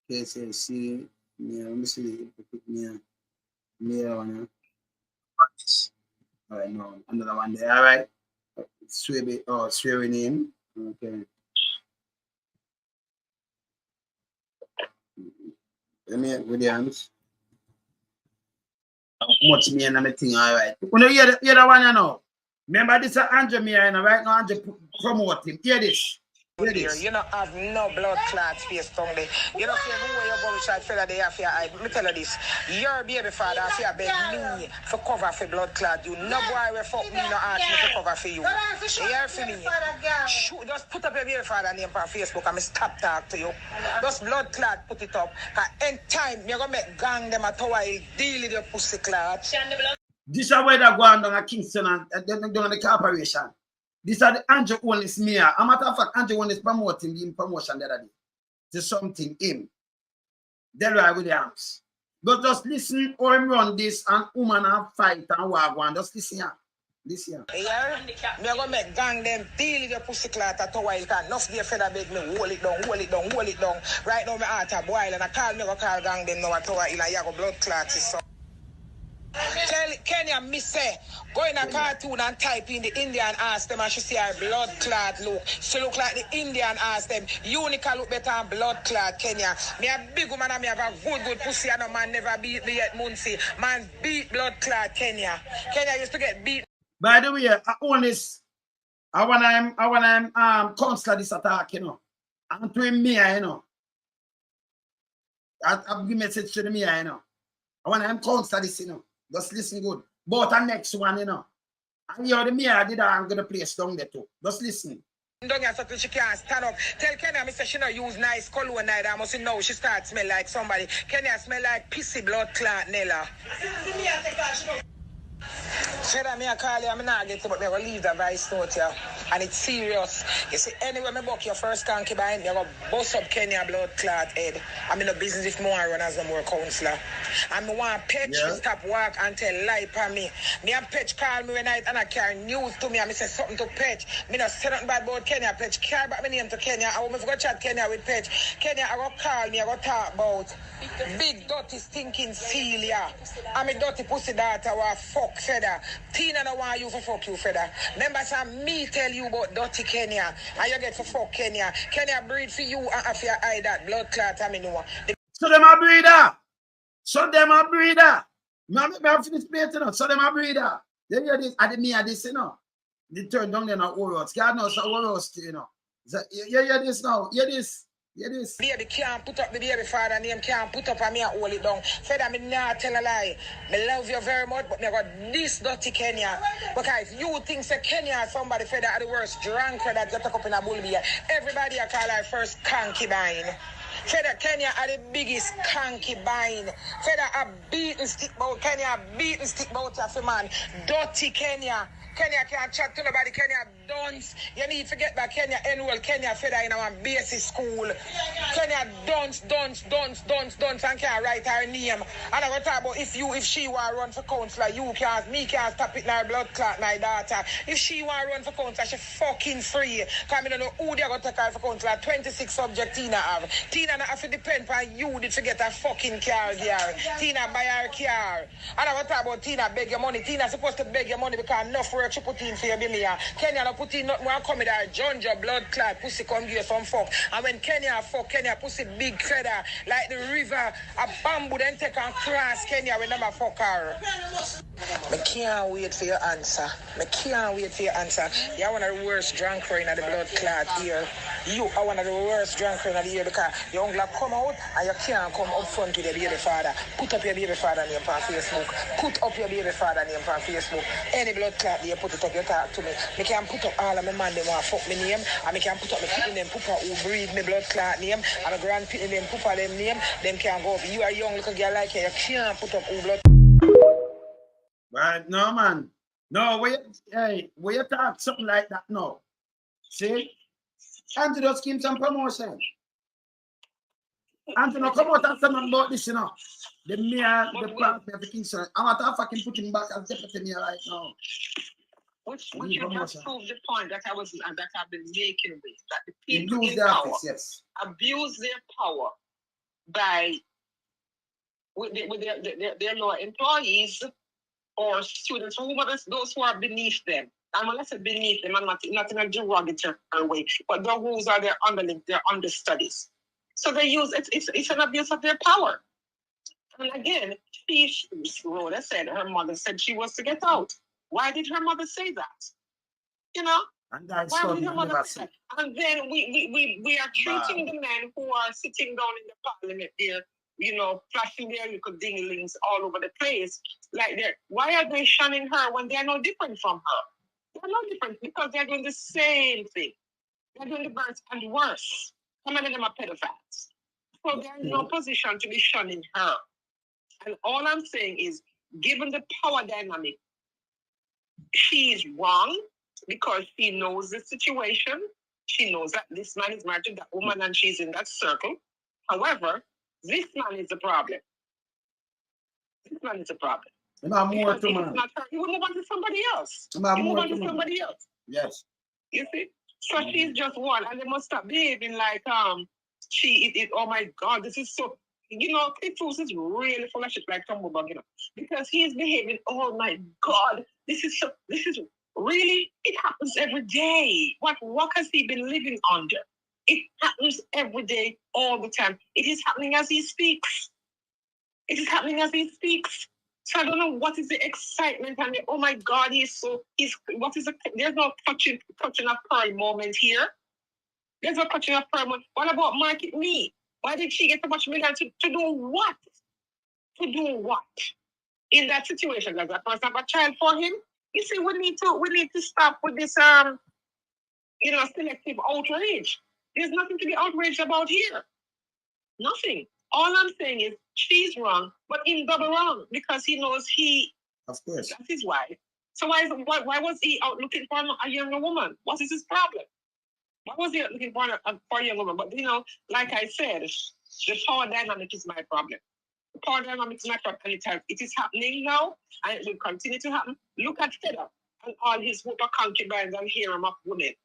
see, let me see. Mayor one. All right, no, another one there. All right. Swearing in. Okay. Let me Williams. Much me and anything, all right. You know, hear the one, you know. Remember this is Andrew me, you know, right now Andrew promote him. Hear this. You know, have no blood clots face tongue there. You know, everywhere you go, which fella they have here. Let me tell you this. Your baby father have here beg me for cover for blood clot. You no boy will fuck me, no ask me to cover for you. You hear for me? Shoot, just put up your baby father name on Facebook and me stop talk to you. Just blood clot, put it up. And time, you're going to make gang them at how I deal with your pussy clot. This is where they go on down at Kingston and then down the corporation. These are the Andrew Holness Mayor. A matter of fact, Andrew Holness promoting him promotion the other day. To something him. Delroy Williams. But just listen or him run this and woman and fight and walk one. Just listen here. Listen here. Yeah, I'm going to make gang them deal with your pussy clot at how I can. Enough their feather beg me, hold it down. Right now, my heart a boil and I call me, go call gang them now at how I go blood clot is so. Tell Kenya, me say, go in a cartoon and type in the Indian ask them and she see her blood clot look. She look like the Indian ask them. Unica look better than blood clot, Kenya. Me a big woman and me have a good pussy and a man never beat me yet, Muncie. Man beat blood clot, Kenya. Kenya used to get beat. By the way, I own this. I want I'm counselor this attack, you know. I'm doing me, you know. I'll give message to the me, you know. I want I'm counselor this, you know. Just listen good. But the next one, you know. And you the me, I did I'm gonna place down there too. Just listen. Don't get something she can't stand up. Tell Kenya, me say she not use nice cologne neither. I must know she start smell like somebody. Kenya smell like pissy blood clot, Nella. Feda, me a call you, I'm not get to, but me will leave the voice note here. And it's serious. You see, anyway, me book your first concubine, me go bust up Kenya blood clot head. I'm in no business if more run as no more counselor. And me want Petch to stop work and tell lie for me. Me and Petch call me when night and I carry news to me and me say something to Petch. Me not say nothing bad about Kenya. Petch carry back my name to Kenya. I want me to go chat Kenya with Petch. Kenya, I go call me, I go talk about big dirty stinking Celia. And me dirty pussy daughter wa fuck Feda. Tina no want you for fuck you, Feda. Remember, some me tell you about dirty Kenya. And you get for fuck Kenya. Kenya breed for you and if you eye that blood clot, I mean, know. So them a breeder. So them a breeder. Me have finished plate, you know. So them a breeder. They hear this, and me at this, you know. They turn down there now, Oros. God knows how Oros, you know. So, you hear this now. Hear this. Hear this. Baby can't put up the baby father name, can't put up and me and hold it down. Feda, me not tell a lie. Me love you very much, but me got this dirty Kenya. Because if you think say Kenya somebody, Feda, are the worst drunk that you took up in a bull beer, everybody I call her first concubine. Feda, Kenya are the biggest concubine. Feda, a beaten stick bout. Kenya, a beaten stick bout of a man. Dirty Kenya. Kenya can't chat to nobody. Kenya dunce. You need to get back Kenya enroll Kenya Feda in our basic school. Kenya dunce and can't write her name. And I want to talk about if she want to run for counselor, you can't, me can't stop it in her blood clot, my daughter. If she want to run for counselor, she fucking free. Because I don't know who they're going to take her for counselor. 26 subject Tina have. Tina not have to depend on you to get a fucking car here. Tina buy her car. And I want to talk about Tina beg your money. Tina supposed to beg your money because enough work she put in for your baby. Kenya not put in nothing more come with her Jonja blood clot pussy come give you some fuck. And when Kenya fuck, Kenya pussy big feather like the river, a bamboo then take and cross Kenya when them a fuck her. I can't wait for your answer. I can't wait for your answer. You're one of the worst drunker in the blood clot here. You are one of the worst drunker in the year because you only come out and you can't come up front with your baby father. Put up your baby father name on Facebook. Put up your baby father name on Facebook. Any blood clot there, put it up, you talk to me. I can put up all of my man, they want to fuck me name. And I can put up my people name, pooper who breed me blood clot name. And my grandpitty name, pooper them name. Them can go up. You are young little girl like you can't put up who blood. Right, no man. No, where you talk something like that now. See? And to just give some promotion. And to not come out and say nothing about this, you know. The mayor, the party of the Kingston. I'm not fucking putting back as deputy mayor right now. Which you just proved the point that I've been making with that the people abuse in their power office, abuse their power by with their lower employees or students or whoever those who are beneath them. And when I say beneath them, I'm not in a derogatory way, but those are their underlings, their understudies. So they use it's an abuse of their power. And again, Rhoda said her mother said she was to get out. Why did her mother say that? You know? And that's why did her mother say that? And then we are treating the men who are sitting down in the parliament there, you know, flashing their little dinglings all over the place. Like why are they shunning her when they are no different from her? They're no different because they're doing the same thing. They're doing the birds and worse. How many of them are pedophiles? So they're in no position to be shunning her. And all I'm saying is, given the power dynamic, she is wrong because she knows the situation. She knows that this man is married to that woman and she's in that circle. However, this man is the problem. This man is the problem. Not her. He would move on to somebody else. He would move on to somebody else. Yes. You see? So she's just one. And they must stop behaving like, oh my God, this is so... you know, Cliff Truth is really full of shit like Tumblebug, you know, because he's behaving. Oh my God, this is really, it happens every day. What has he been living under? It happens every day, all the time. It is happening as he speaks. It is happening as he speaks. So I don't know what is the excitement and oh my God, there's no touching a pearl moment here. There's no touching a pearl moment. What about Market Me? Why did she get so much million to do what? To do what? In that situation, does that person have a child for him? You see, we need to stop with this selective outrage. There's nothing to be outraged about here. Nothing. All I'm saying is she's wrong, but in double wrong because he knows of course, that's his wife. So why was he out looking for a younger woman? What is his problem? Why was he out looking for a younger woman? But like I said, the power dynamic is my problem. The power dynamic is my problem, and it is happening now, and it will continue to happen. Look at Fedor and all his whooper concubines and harem of women.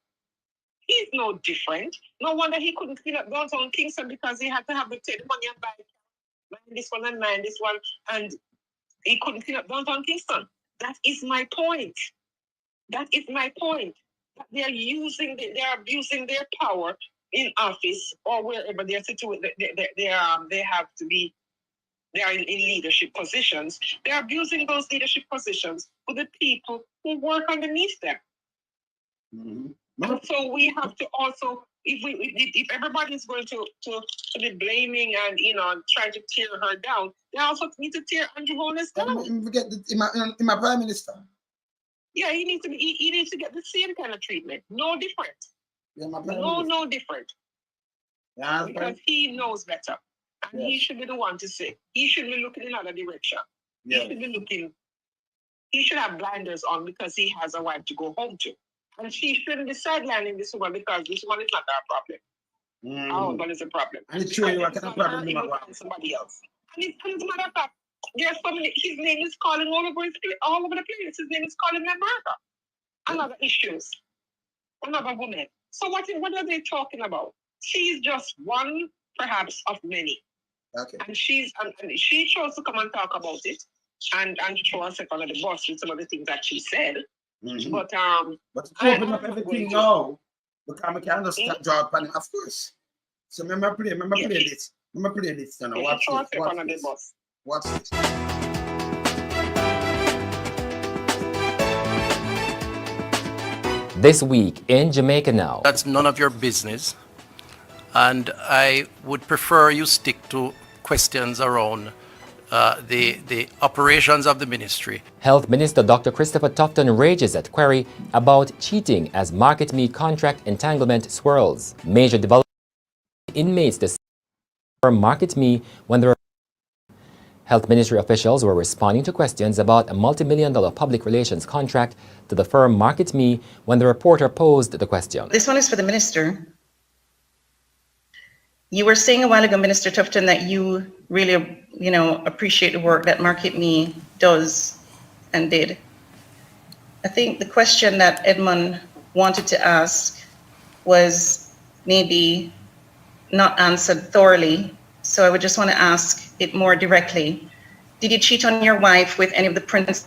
He's no different. No wonder he couldn't clean up downtown Kingston because he had to have to take the money and buy this one and this one, and he couldn't clean up downtown Kingston. That is my point. That is my point. That they are abusing their power in office or wherever they're situated. They are in leadership positions. They're abusing those leadership positions for the people who work underneath them. Mm-hmm. And so we have to also, if everybody's going to be blaming and trying to tear her down, they also need to tear Andrew Holness down. Forget in my prime minister. Yeah, he needs to get the same kind of treatment. No different. Yeah, no different. Yeah, because he knows better, and he should be the one to say. He should be looking in another direction. Yeah. He should be looking. He should have blinders on because he has a wife to go home to. And she shouldn't be sidelining this woman because this woman is not our problem. Our husband is a problem. And it's true, what kind of problem you find somebody else. And as a matter of fact, there's so many, his name is calling all over the place. His name is calling America. And other issues. Another woman. So what are they talking about? She's just one, perhaps, of many. Okay. And she chose to come and talk about it and throw herself under the bus with some of the things that she said. Mm-hmm. But open up everything now because I can understand draw upon him, of course. So remember play this. Remember play this now. Watch this. This week in Jamaica Now. That's none of your business. And I would prefer you stick to questions around the operations of the ministry. Health Minister Dr. Christopher Tufton rages at query about cheating as Market Me contract entanglement swirls. Major development inmates the Market Me when there were Health Ministry officials were responding to questions about a multi-million-dollar public relations contract to the firm Market Me when the reporter posed the question. This one is for the minister. You were saying a while ago, Minister Tufton, that you really, appreciate the work that Market Me does and did. I think the question that Edmund wanted to ask was maybe not answered thoroughly. So I would just want to ask it more directly. Did you cheat on your wife with any of the prince?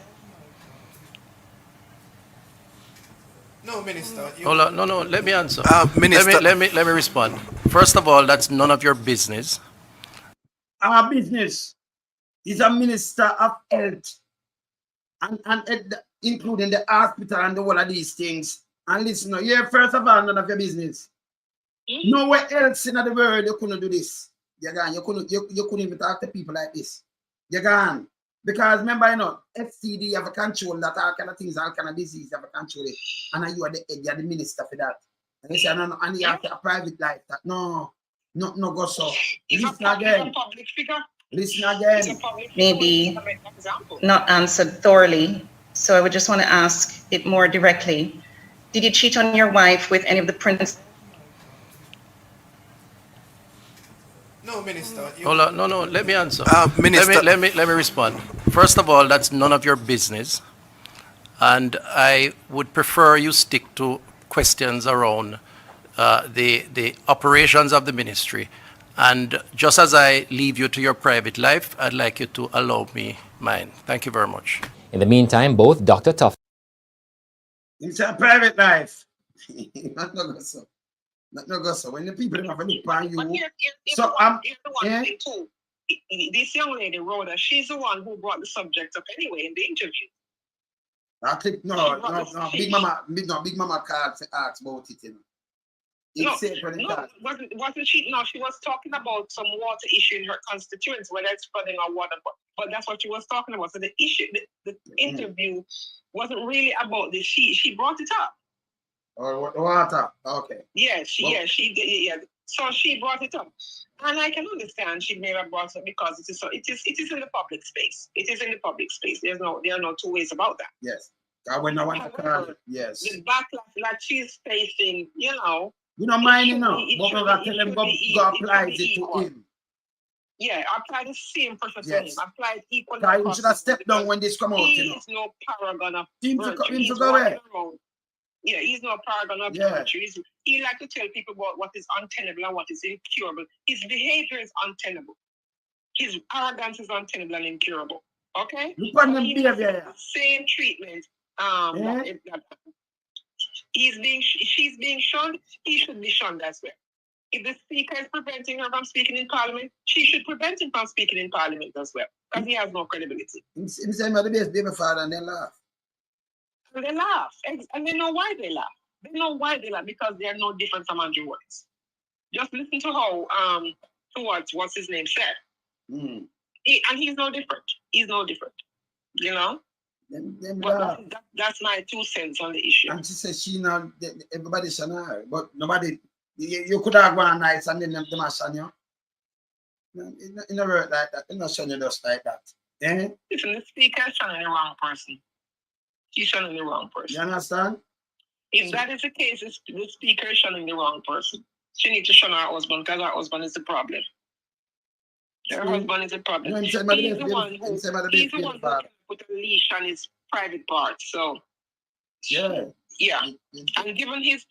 No, Minister. Hold on. No, let me answer. Minister. Let me respond. First of all, that's none of your business. Our business is a minister of health and including the hospital and all of these things. And listen, first of all, none of your business. Nowhere else in the world you couldn't do this. You're gone. You couldn't even talk to people like this. You're gone. Because remember, FCD have a control that all kind of things, all kind of disease have a control it. And you are the minister for that. And you say, no, and you have a private life. That no, go so. Listen again. Listen again. Maybe not answered thoroughly. So I would just want to ask it more directly. Did you cheat on your wife with any of the prince? No, Minister. Hold on. No, let me answer. Minister. Let me respond. First of all, that's none of your business. And I would prefer you stick to questions around the operations of the ministry. And just as I leave you to your private life, I'd like you to allow me mine. Thank you very much. In the meantime, both Dr. Tufton. It's a private life. Not no go so. Not no go so. When the people have a look on you. So here's the one thing too. This young lady, Rhoda, she's the one who brought the subject up anyway in the interview. I think no, Big Mama called to ask about it, you know. Wasn't she? No, she was talking about some water issue in her constituency, whether it's flooding or water. But that's what she was talking about. So the issue, the interview, wasn't really about this. She brought it up. Or water, okay. Yeah, she did. Yeah. So she brought it up, and I can understand she may have brought it up because it is in the public space. It is in the public space. There are no two ways about that. Yes. When I want to call it, yes. The backlash that she's facing, you know. You don't mind, you know, but we're going to tell him go apply it to him. Yeah, apply the same pressure to him. Apply it equally. You should have stepped down when this come out, you know. He's no paragon of virtue. He's go away. Yeah, he's no paragon of virtue. He like to tell people about what is untenable and what is incurable. His behavior is untenable. His arrogance is untenable and incurable. Okay? Look at them behavior. Same treatment. She's being shunned, he should be shunned as well. If the speaker is preventing her from speaking in parliament, she should prevent him from speaking in parliament as well, because he has no credibility. He's saying the best baby father, and they laugh. And they laugh, and they know why they laugh. They know why they laugh, because they are no different from Andrew Holness. Just listen to how what's his name said. And he's no different. He's no different. You know? That's my 2 cents on the issue. And she says everybody should know, but nobody, you could have gone nice and then them shun you. It never work like that. They're not shunning just like that. Listen, the speaker is shunning the wrong person. She's shunning the wrong person. You understand? If that is the case, the speaker is shunning the wrong person. She needs to shun her husband, because her husband is the problem. Her husband is the problem. He's the one who can put a leash on his private parts. So yeah. And given his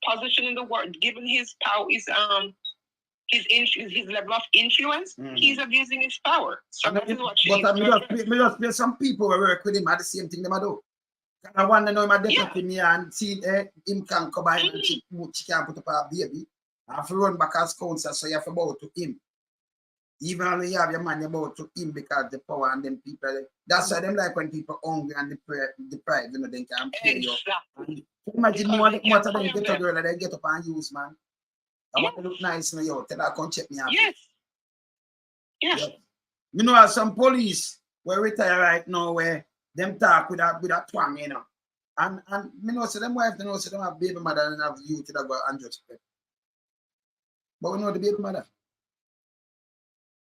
position in the world, given his power, his level of influence, he's abusing his power. So that is what she needs to do. Some people who work with him are the same thing they do. I want to know him at me and see him can come by and she can put up a baby. I have to run back as counsel, so you have to bow to him. Even when you have your money about to him, because the power and them people, that's why them like when people hungry and deprived, you know, they can't pay you. Imagine what of them get a girl that they get up and use, man. I want to look nice, you know, tell her come check me out. Yes. You know, some police will retire right now where them talk with a twang, you know. And you know, so them wife, you know, so them have baby mother and have youth that go and just but we know the baby mother.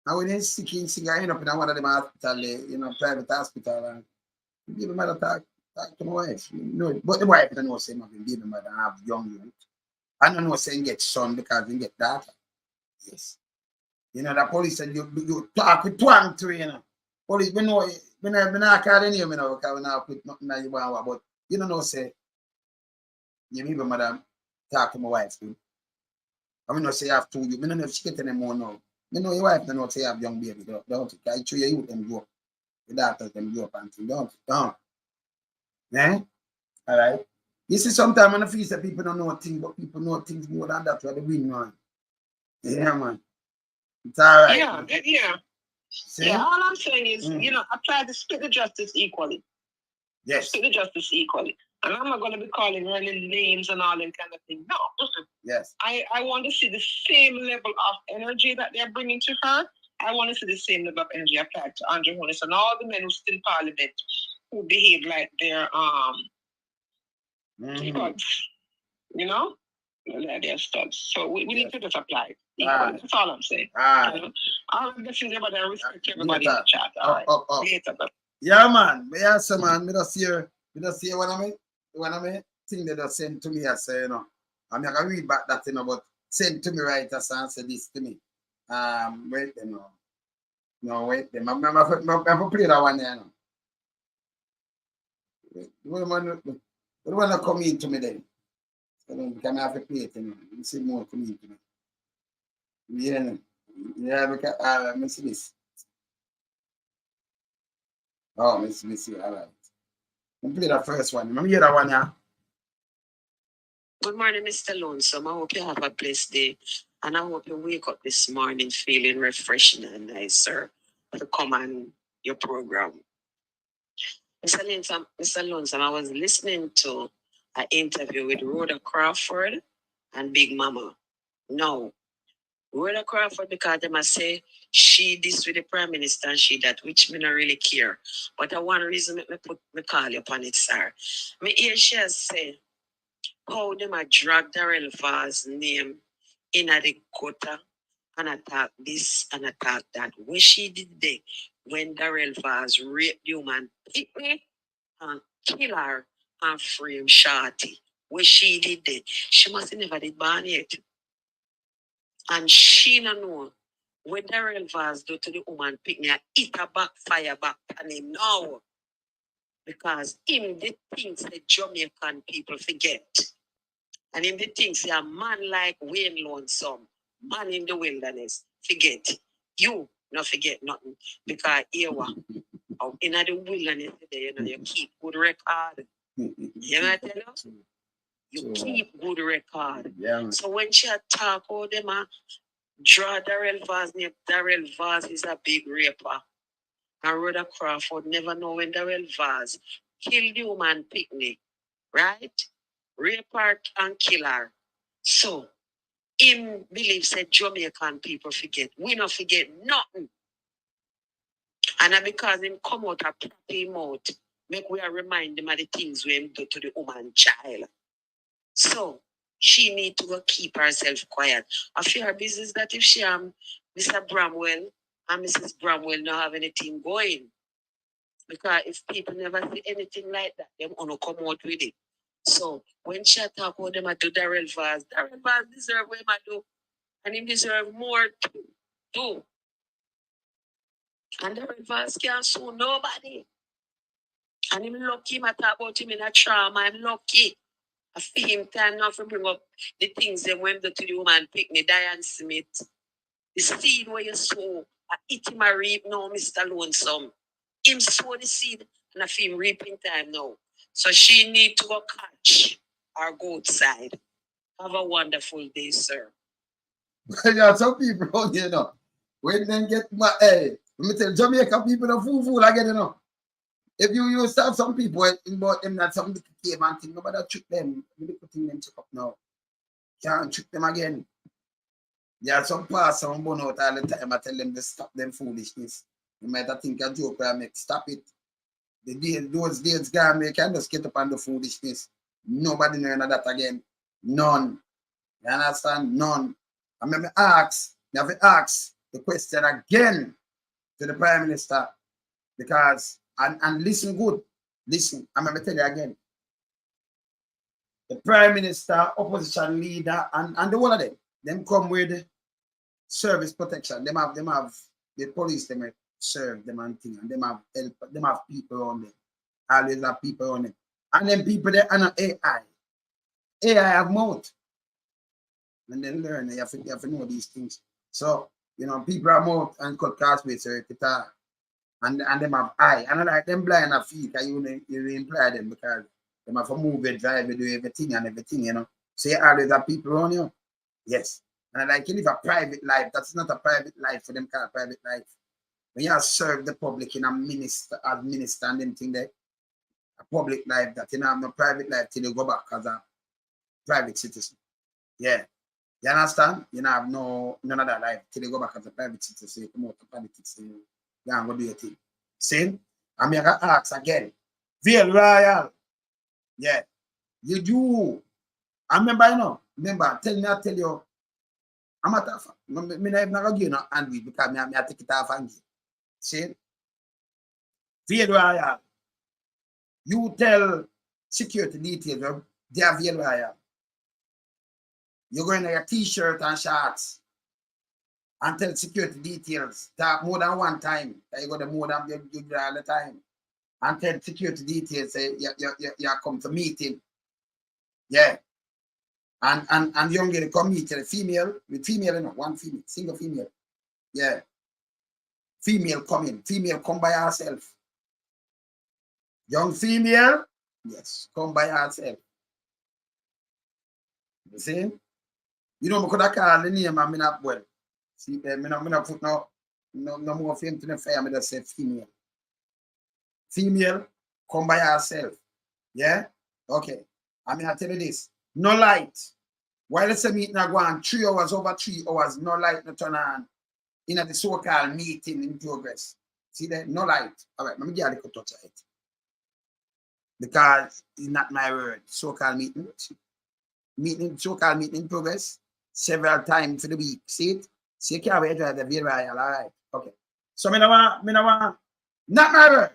And when they're sick, I end up in one of them hospital, you know, private hospital, and the baby mother talk to my wife. You know, but the wife don't know say my baby mother and have young youth. I don't know saying get son because they get daughter. Yes. You know, the police said you talk with twang to, you know. Police, we know, when I call any of you know, because we not put nothing that you want, but you don't know, say, your baby mother talk to my wife. I mean, no say you have 2 you. I don't know if she get any more now. You know your wife don't know say you have young baby. Don't I show you them go up. The doctors them go up and don't. Eh? All right. You see, sometimes when I feel that people don't know things, but people know things more than that. Where they win, man. Yeah, man. It's all right. Yeah, man. Yeah. See? Yeah, all I'm saying is, you know, apply the split the justice equally. Yes. Split the justice equally. And I'm not going to be calling her names and all that kind of thing. No. Yes. I want to see the same level of energy that they're bringing to her. I want to see the same level of energy applied to Andrew Holness and all the men who sit in parliament who behave like they're studs. You know? Like they're studs. So we need to just apply it equally. That's all I'm saying. You know? All I'm guessing about I respect everybody in the chat. All right. Later. Yeah, man. Yes, man. We just hear what I mean. Thing they just send to me, I say, you know. I'm not going to read back that, you know, but send to me right as and say this to me. Wait them now. No, wait them. I'm going to play that one there, you know. We want to come in to me then. So then we can have to play it, you know. You see more come in to me. Yeah, because Miss Miss. Oh, Miss Miss, all right. We play the first one. Let me hear that one, yeah. Good morning, Mr. Lonesome. I hope you have a blessed day. And I hope you wake up this morning feeling refreshing and nice, sir, to come on your program. Mr. Lonesome, I was listening to an interview with Rhoda Crawford and Big Mama. No, Rhoda Crawford, because they must say she this with the Prime Minister and she that, which me not really care. But one reason me call you upon it, sir. Me hear she has said how them a drag Darrell Vaz name in a the gutter and attack this and attack that. When she did that, when Darrell Vaz raped the woman, hit me and kill her and frame Shorty. When she did that, she must have never did ban yet. And she no know what Darrell Vaz do to the woman pick me, it a backfire back on him now. Because him the things the Jamaican people forget. And him the things a man like Wayne Lonesome, man in the wilderness, forget. You not forget nothing. Because here in the wilderness, you know, you keep good record. You know what I tell you? You keep good record. Yeah. So when she talk about them, draw Darrell Vaz name, Darrell Vaz is a big raper. And Rhoda Crawford never know when Darrell Vaz killed the woman picnic, right? Rape her and kill her. So, him believes that Jamaican people forget. We not forget nothing. And because him come out a property mouth, make we remind him of the things we do to the woman child. So, she need to go keep herself quiet. I feel her business that if she Mr. Bramwell and Mrs. Bramwell not have anything going. Because if people never see anything like that, them want to come out with it. So when she talk about them, I do Darrell Vaz deserve what I do. And him deserve more too. And Darrell Vaz can't sue nobody. And him lucky, I talk about him in a trauma, I'm lucky. I feel him time now to bring up the things they went to the woman pick me, Diane Smith. The seed where you sow, I eat him a reap now, Mr. Lonesome. Him sow the seed and I feel him reaping time now. So she need to go catch or go outside. Have a wonderful day, sir. Yeah, some people out there, you know, when they get my, hey, let me tell Jamaica people the fool again, you know. If you used to have some people about them that something came and think, nobody trick them. We putting them check up now. Can't trick them again. Yeah, some pass some bone out all the time. I tell them to stop them foolishness. You might have think a joke where I make stop it. Those days gone, we can just get up on the foolishness. Nobody know that again. None. You understand? None. I mean, you have to ask the question again to the Prime Minister because, and listen good, listen, I'm going to tell you again. The Prime Minister, opposition leader, and the one of them come with service protection. Them have the police, them serve them and thing, and them have help, them have people on them. Always have people on them. And then people there are not AI. AI have mouth. And then learn, you have to know these things. So, you know, people are mouth and cut classmates, and them have eye. And I like them blind of feet, you imply them because they have to move it, drive it, do everything, you know. So you always have people on you. Yes. And I like you live a private life. That's not a private life for them kind of private life. When you serve the public in a minister and them thing there, a public life that you know have no private life till you go back as a private citizen. Yeah. You understand? You know have none of that life till you go back as a private citizen. You come out to politics and you go do your thing. See? I'm gonna ask again. Veil Royal. Yeah. You do. I remember, you know, I tell you, I'm a tough. I'm not going to give you hand with because I take it off and give. See? Veil Royal. You tell security details, they are Veil Royal. You're going to your t-shirt and shorts and tell security details talk more than one time. You go to more than you do all the time. And tell security details say you come to meeting. Yeah. And young girl come meet a female, with female, you know, one female, single female. Yeah. Female come by herself. Young female, yes, come by herself. You see? You know, I could have called the name and me not well. See, me not put no more fame to the fire, me just say female. Female, come by herself. Yeah? Okay. I mean, I tell you this. No light. While the meeting are going 3 hours, over 3 hours, no light, no turn on. In the so-called meeting in progress. See that? No light. All right, let me get a little touch of it. Because it's not my word. So-called meeting. So-called meeting in progress. Several times for the week. See it? See, you can't wait to the video. All right. Okay. So, me no want, not my word.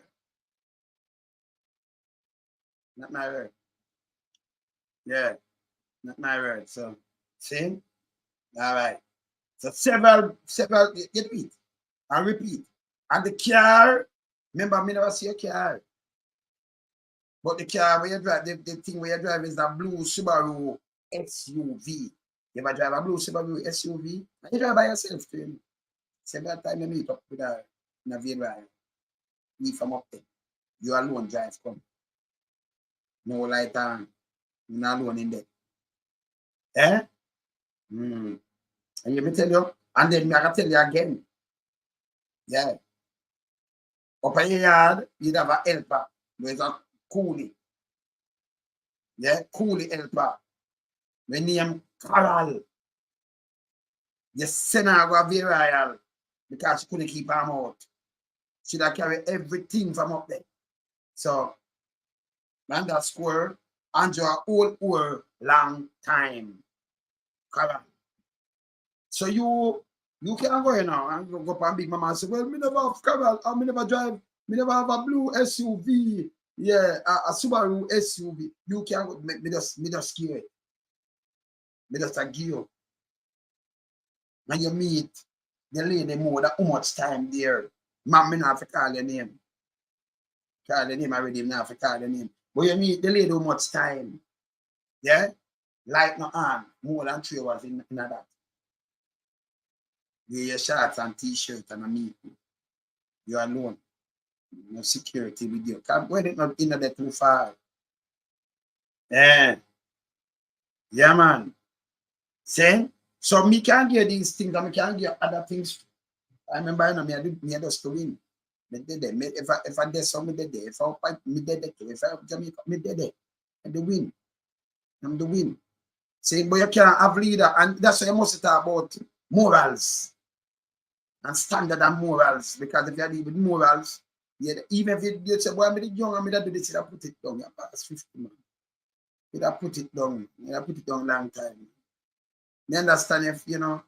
Not my word. Yeah. Not my word. So, see? All right. So, several, get repeat. And repeat. And the car, remember, me never see a car. But the car where you drive, the thing where you drive is a blue Subaru SUV. You ever drive a blue Subaru SUV? And you drive by yourself too. Several times you meet up with her in a vehicle. Me from up there. You alone drive come. No light on. You're not alone in there. Eh? And let me tell you, and then I can tell you again. Yeah. Up in your yard, you'd have a helper. There's a coolie. Yeah, coolie helper. We name Carol. You send her go very royal because she couldn't keep her out. She'd have carry everything from up there. So, man, that square, and your whole long time. Carol. So you can go now and go up and big mama and say, well, me never have Carol, me never drive, me never have a blue SUV, yeah, a Subaru SUV. You can go, me just scare it. Me just give you. When you meet the lady more, that how much time there. Man, me not have to call your name. Call your name already, me not have to call your name. But you meet the lady how much time. Yeah? Light no on, more than 3 hours in that. You wear shorts and t-shirt and a meeting. You're alone. No security with you. Can't go not in there too far. Yeah. Yeah, man. See? So me can't get these things and me can't get other things. I remember, you know, me just to win. Me did it. If I did something, me did it. If I fight, me did it. If I have Jamaica, me did it. And the win. I'm the win. See, but you can't have leader, and that's why you must talk about morals. And standard and morals, because if you deal with morals, yeah, even if you say, boy, I'm young, I'm do this, you put it down. You pass 50 man. You put it down. You put it down a long time. You understand if you know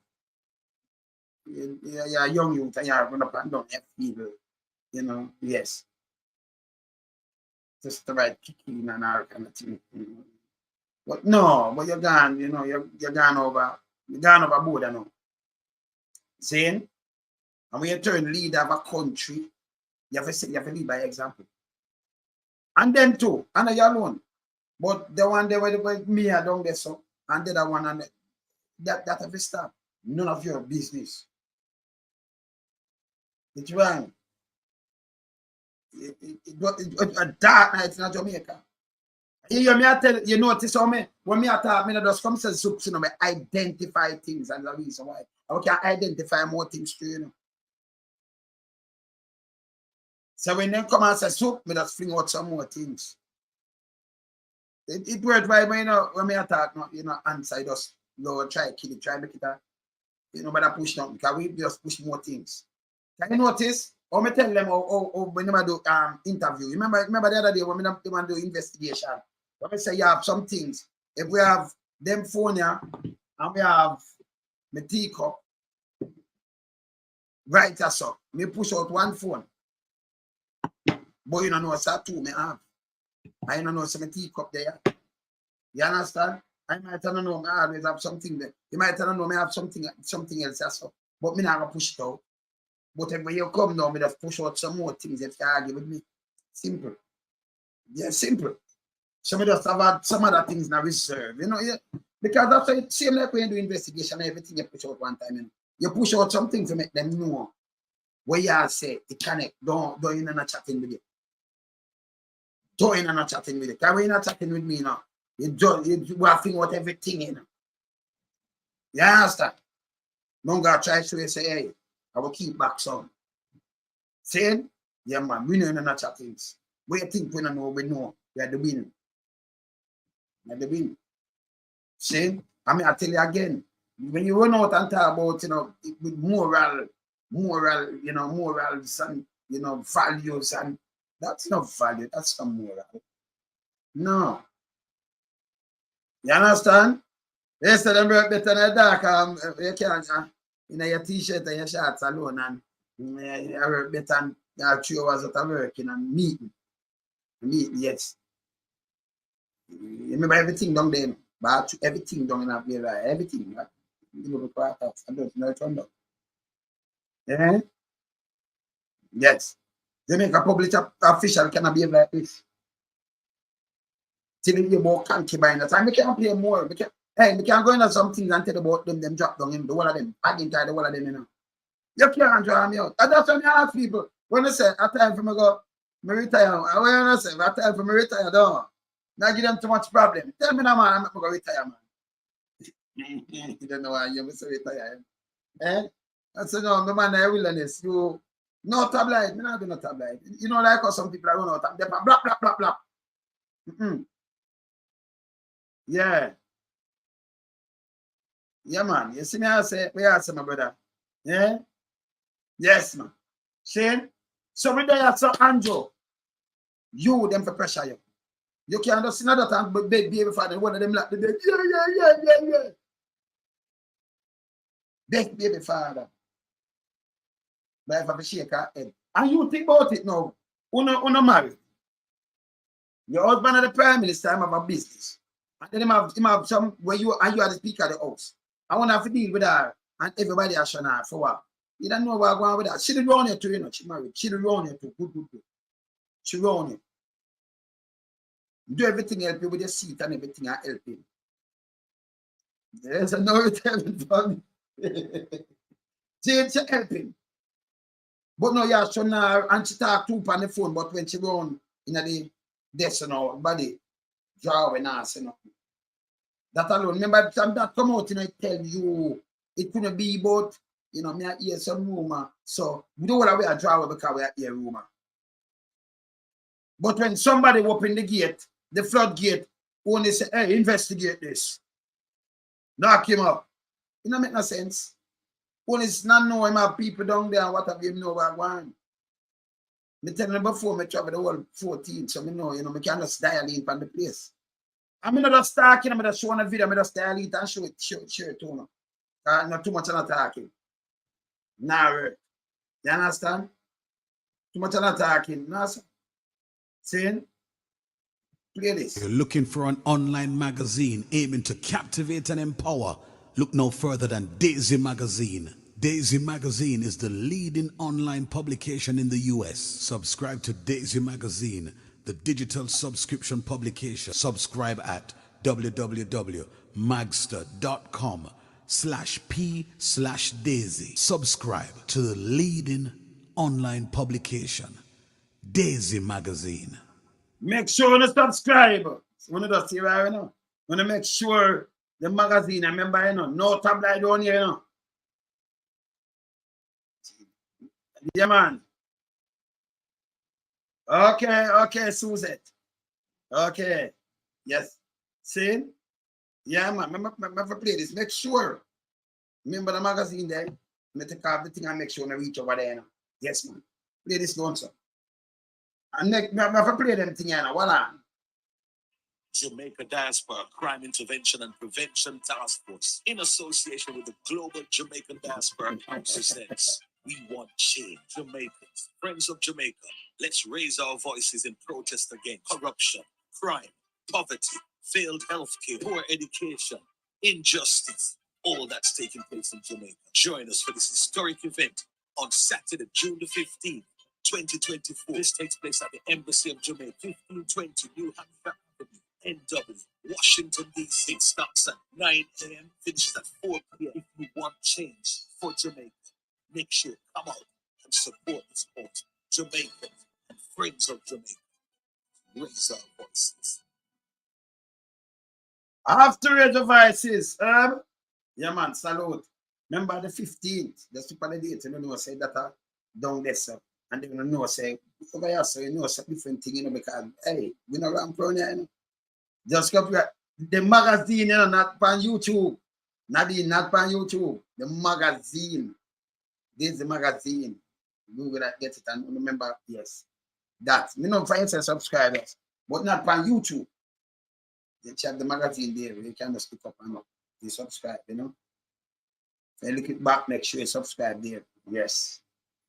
you're young youth and you're going to pan down your people, you know, yes. Just the right kicking and all kind of thing. You know. But no, but you're gone, you know, you're gone overboard, you know. Saying? And when you turn leader of a country, you have to lead by example. And then too, and you're alone. But the one there where me are down there, so, and the other one, and that have to stop. None of your business. It's wrong. It's a dark night in Jamaica. You notice how me, when me attack, me just come to soup, you know, me identify things and the reason why. I can identify more things too, you know. So when they come and say soup, me just fling out some more things. It works right when, you know, when me attack, you know, answer, just Lord, try kill it, try make it you know, but I push down because we just push more things. Can you notice? Or me tell them when I do interview. Remember the other day when we do investigation. When we say you have some things. If we have them phone here and we have the teacup, right as up. Me push out one phone. But you don't know what's two me have. I don't know some teacup there. You understand? I might not know I always have something there. You might not know I have something else as well. But me not gonna push it out. But when you come now, me just push out some more things if you argue with me. Simple. Yeah, simple. So me just have had some other things in reserve. You know, Because that's the same like when you do investigation, everything you push out one time. You know? You push out something to make them know where you say it connect. Don't in and chatting with you. Don't in and chatting with you. Because when you're not chatting with me now, you are thinking about everything, you know. You understand? Don't go try to say, hey, I will keep back some. Saying, yeah, man, we know in and chattings. What you think we don't know, we know. We are the win. We are the win. See, I mean, I tell you again, when you run out and talk about, you know, with moral, you know, morals and, you know, values, and that's not value, that's not moral. No. You understand? They said them work better than the dark, you can't, you know, your t-shirt and your shorts alone, and you work better than 3 hours out of working and meeting. Meeting, yes. Remember everything down there. But everything down in that way, right? Everything, right? You know, I don't know it on. Yeah? Yes. Jamaica public official cannot behave like this. Telling you about concubine. That's why we can't play more. We can go into some things and tell about them drop down in the one of them. I can tell the one of them, you know. You can't draw me out. And that's when I ask people. When I say, at time for me go, me retire. And when I say, at time for me retire, don't. Not give them too much problem. Tell me now, man, I'm not going to retire, man. You don't know why you're going to retire. Eh? I said, no, the man, I wilderness. You, no tabloid. Me not do no tabloid. You know, like how some people are running out of them. Blah, blah, blah, blah. Yeah. Yeah, man. You see me, I say, my brother. Yeah? Yes, man. Shane? So we there, so Andrew, you, them for pressure you. You can't just see another time but baby father, one of them like the baby. Yeah. Beg baby father. But if I shake her head. And you think about it now. Uno married. Your husband and the prime minister have a business. And then him have some where you are the speaker of the house. I want to have to deal with her and everybody has shown her for a while. You don't know what going on with that. She did run you too, you know. She married. She did run you too. Good. She run you. Do everything help you with your seat and everything I help you. There's a no return fund. She helping. But no, yeah, so now, and she talk too on the phone, but when she run in the desk, you know, body, drawing ass, you know. That alone, remember, that come out, you know, tell you, it couldn't be about, you know, me I hear some rumor. So, we don't want to wear a drawer because we hear rumor. But when somebody open the gate, the floodgate, only say, hey, investigate this. Knock him up. It don't make no sense. Only it's not know him have people down there and what have you know what I want. Me tell them before me travel the whole 14, so me know, you know, me can't just dial in from the place. I mean, not just talking, I'm just showing a video, I just dial in and show it to you. Not too much of not talking. Nah, you understand? Too much of not talking. Nah, saying? Play this. You're looking for an online magazine aiming to captivate and empower? Look no further than Daisy Magazine. Daisy Magazine is the leading online publication in the US. Subscribe to Daisy Magazine, the digital subscription publication. Subscribe at www.magster.com/p/Daisy. Subscribe to the leading online publication, Daisy Magazine. Make sure you subscribe. When you just see right now. When you make sure the magazine, I remember, you know, no tabloid on here, you know. Yeah, man. Okay, Suzette. Okay. Yes. See? Yeah, man. Remember play this. Make sure. Remember the magazine there? I take off the thing and make sure I reach over there. You know? Yes, man. Play this one, sir. And never play them thing, you know. What on? Jamaica Diaspora Crime Intervention and Prevention Task Force, in association with the Global Jamaican Diaspora Council, says, we want change. Jamaicans, friends of Jamaica, let's raise our voices in protest against corruption, crime, poverty, failed healthcare, poor education, injustice, all that's taking place in Jamaica. Join us for this historic event on Saturday, June the 15th, 2024. This takes place at the Embassy of Jamaica, 1520 New Hampshire Avenue, NW, Washington, D.C. It starts at 9 a.m., finishes at 4 p.m. If you want change for Jamaica, make sure come out and support the sport. Jamaica and friends of Jamaica. Raise our voices. After raise the voices, yeah man, salute. Remember the 15th, the super date, you know, say that down there, sir. And then you know, say, over here, so you know, it's a different thing, you know, because, hey, we know I'm proud, you know. Just copy the magazine, you know, not on YouTube. Not on YouTube. The magazine. This is the magazine. You will get it and remember, yes. That. You know, for instance, subscribers, but not on YouTube. You check the magazine there. You can just pick up and up. You subscribe, you know. So you look it back, make sure you subscribe there. Yes.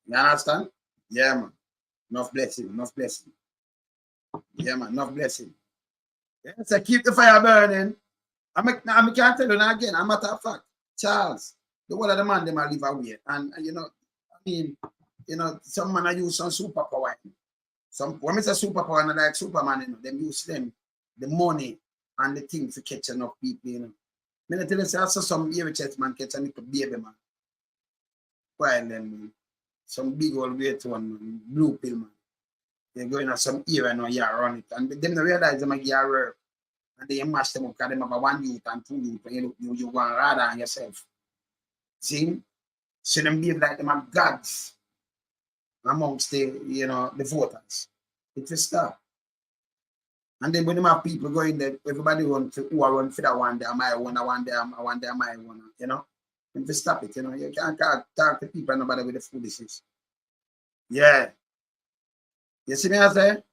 You understand? Yeah, man. Enough blessing. Enough blessing. Yeah, man. Enough blessing. Yeah, so keep the fire burning. I can't tell you now again. A matter of fact, Charles, the whole of the man, they might live away. And you know, I mean, you know, some man use some superpower. Some when I say superpower, and like Superman, you know, them use them the money and the thing to catch enough people, you know. I tell you, I saw some every church man catch a little baby man. While them some big old weight one, man, blue pill man. They're going at some era no year on it. And them don't realize them a gear work. And they mash them up because them have one youth and two youth. And you go and rather on yourself. See? So them behave like them are gods amongst the, you know, the voters. It will stop. And then when them have people going there, everybody run for who are run for that one day, my one, I want them, my one, you know. And to stop it, you know. You can't talk to people and nobody with the foolishness. Yeah. You see me I say?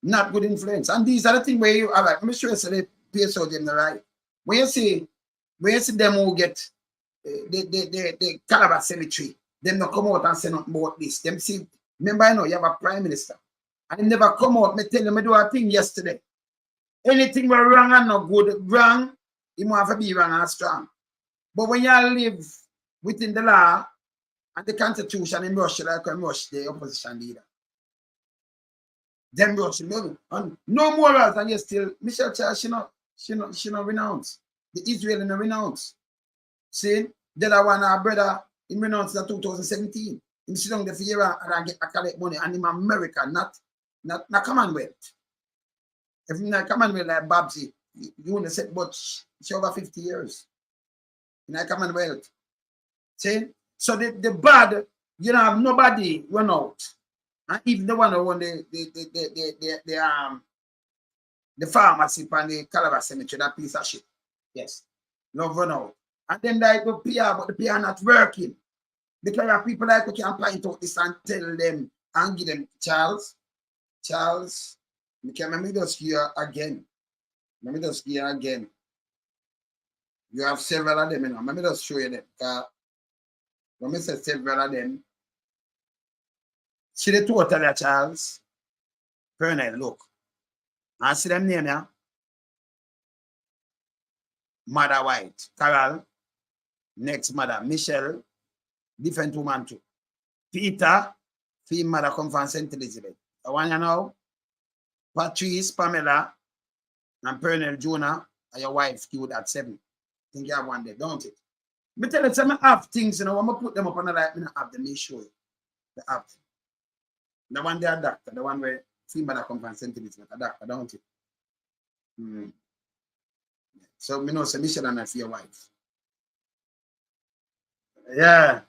Not good influence. And these are the things where you are like, I'm sure you say the PSO them the right. When you see them who get the Calabar Cemetery, them not come out and say nothing about this. Them see, remember I know you have a prime minister. And they never come out, me tell them I do a thing yesterday. Anything were wrong and not good, wrong, you must have to be wrong and strong. But when you live within the law and the constitution in Russia, like in Russia, the opposition leader. Them Russia, no morals, and you still, Michelle Charles, she not renounce. The Israel in renounce. See, the other one, our brother, in renounce in 2017. He sit down there for year and I get a collect money, and in America, not Commonwealth. If you're not Commonwealth like Babsy, you want to say, but she over 50 years. In a Commonwealth. See? So the bad, you know, have nobody run out. And even the one who won the pharmacy and the Calabar Cemetery, that piece of shit. Yes. No run out. And then they go PR, but the PR not working. Because you have people like who can point out this and tell them and give them, Charles, let me just hear again. Let me just hear again. You have several of them, you know. Let me just show you them. When I say several of them, see the total, Charles. Pernell, look. And see them name, yeah? Mother White, Carol, next mother, Michelle, different woman too. Peter, female mother come from St. Elizabeth. The one you know, Patrice, Pamela, and Pernell Jonah are your wife killed at 7. I think you have one there, don't it? But tell you, some have things, you know, when I put them up on the light, I don't have them, they show you. The app. The one they are doctor, the one where female come from St. Elizabeth, a doctor, don't it? So, me know, so Michelle and I for your wife. Yeah.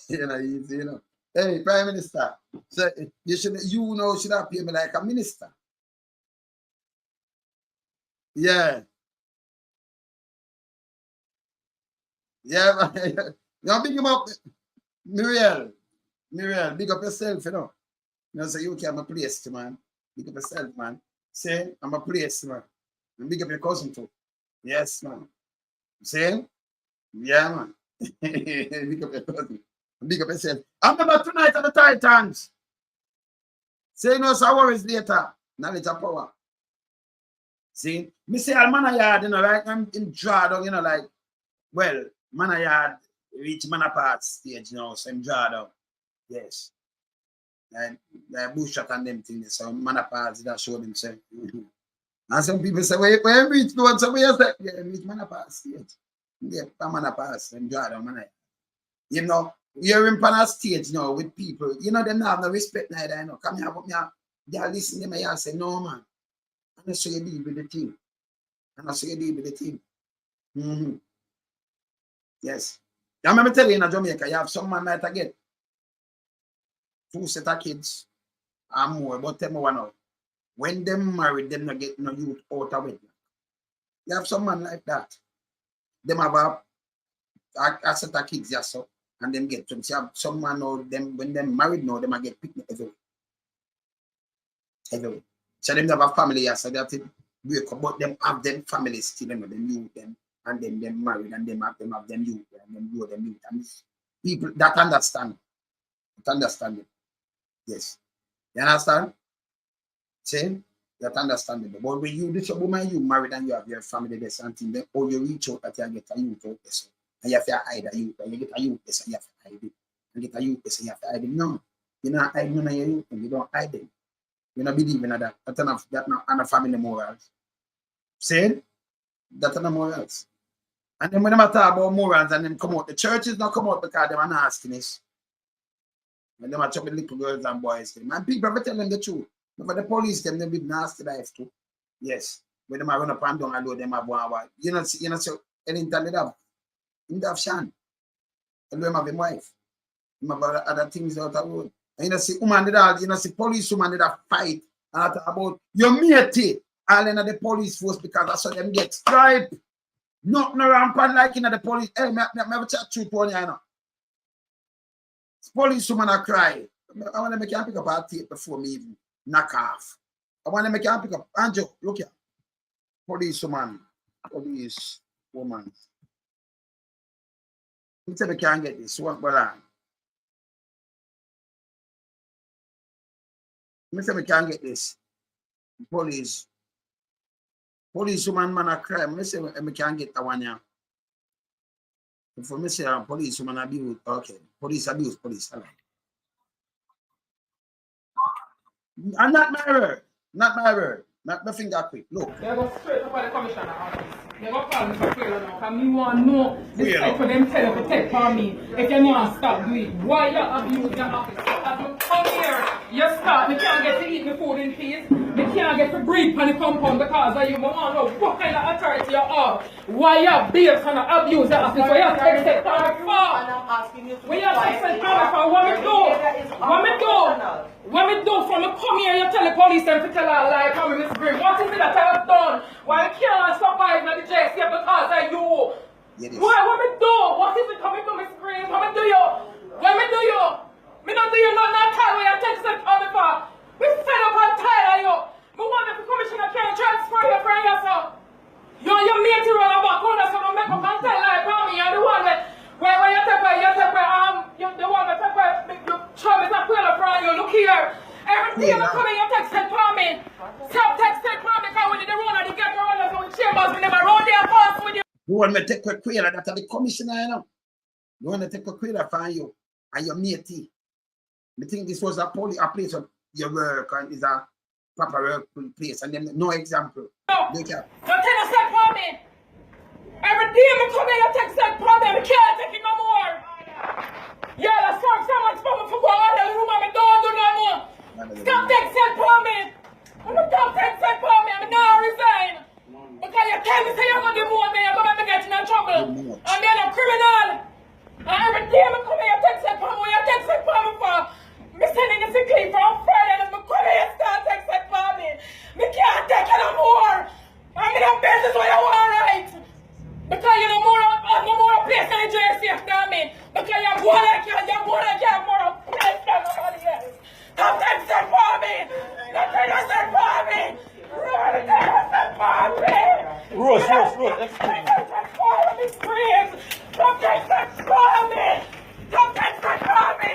You know. Hey, Prime Minister. So you should have paid me like a minister. Yeah. Yeah, you big him up. Muriel, big up yourself, you know. You know, so you can have a place, man. Big up yourself, man. Say, I'm a place, man. And big up your cousin too. Yes, man. Say? Yeah, man. Big up your cousin. Big up yourself. I remember tonight at the Titans. Say no, so worries later. Knowledge of power. See? Me say all man yard, you know, like I'm in draw down, you know, like, well, man yard reach man apart stage, you know, so I'm draw down. Yes. Like bullshot and them things. So man of parts that show themselves. And some people say, well, reach the one, so we say, yeah, reach man of parts stage. Yeah, man of parts, enjoy them, man. You know, you're in a stage now with people, you know, they don't have no respect neither, you know. Come here, but me, they listen to me, and say, no, man. And I say you deal with the team. And I say you deal with the team. Yes. I remember telling you in Jamaica, you have some man might get 2 set of kids and more, but tell me one out. When them married, them not get no youth out of it. You have some man like that. Them have a set of kids, yes, so, and them get to some man now, them when them married now, them get picnic everywhere. Everywhere. So them have a family, yes, so they have to break up, but them have them families still, you know, them youth them, and then them married, and them have them youth, and them grow them youth. And people that understand. That understand it. Yes. You understand? See? That understandable. But when you this woman you married and you have your family there something, then or you reach out that you get a youth out there. So and you have to hide a youth, and you get a youth there, so you have to hide it. And get a youth there, so you have to hide it. No, you're not hiding none of your youth, and you don't hide them. You don't believe in that. That's enough, that's not enough family morals. See? That's enough morals. And then when they talk about morals and then come out, the churches not come out because they are nastiness. And they are chopping little girls and boys. And people are telling the truth. But for the police, them be nasty life too. Yes. When them run up and down and do them have one. You know, so anytime they have Shan. And them have a wife. Them have other things out of the road. And you see woman did all, you see police woman did a fight and talk about your mate all in the police force because that's how them get striped. Nothing rampant like in the police. Hey, me have a chat truth one, you know. Police woman are cry. I want to make you pick up our tape before me even knock off. I want to make you pick up. Andrew, look here. Police woman. Police woman. Let me tell you, I can't get this. What going on? Let me tell you, I can't get this. Police woman, man, a crime. Let me say, I can't get that one here. For me, say, police woman abuse. Okay. Police abuse, police. All right. I'm not my word. Not my word. Not my finger quick. Look. They go straight up at the commissioner office. They go call me for failure now. Because me want to know the type for them tell you to take for me. If you want to stop doing it. Why you abuse your office? As you come here, you start. Me can't get to eat my food in peace. Me can't get to breathe on the compound because of you. I want to know what kind of authority you have. Why you based on abuse your office? Why you take it for? When you take it for, what me do? What me do? When we do from the come here, you tell the police them to tell her lie, come in this grave. What is it that I have done? Why I can't survive in the jail because of you? What we do? What is it coming to Miss Green? What me do you? What me do you? Me not do you not tell where you take stuff on the bar. We fed up and tired of you. Me want the commissioner can transfer you from yourself. You and your mate run about corner so don't make up and tell lie about me. You're the one that where you take where you're the one that take where you show me some quail from you. Look here. Every day you come in, you text it for me. Stop texting for me because when you run and you get around us with chambers, we never run there fast with you. You want me to take a quail that the commissioner, you know? You want to take a quail from you and your matey. I think this was a place of your work and is a proper work place and then no example. No, don't take a step for me. Every day I come here, you text that for me. I can't take it no more. Yeah, that's why someone's coming for one other room and I don't do no more. Stop texting for me. I'm not stop texting for me. I'm not resign. Because you tell me say you're going to do more than you're going to get in trouble. And then I'm criminal. And every day I come here, you texting for me. You texting for me for me sending a sick leave from Friday and I come here, you start texting for me. Me can't take it no more. I'm in a business where you want right. Because you know more place in the jail safe than me. Because you're more like you, more place than nobody else. Stop texting for me! Stop texting for me! Stop texting for me! Rose, explain. Stop texting for me! Stop texting for me!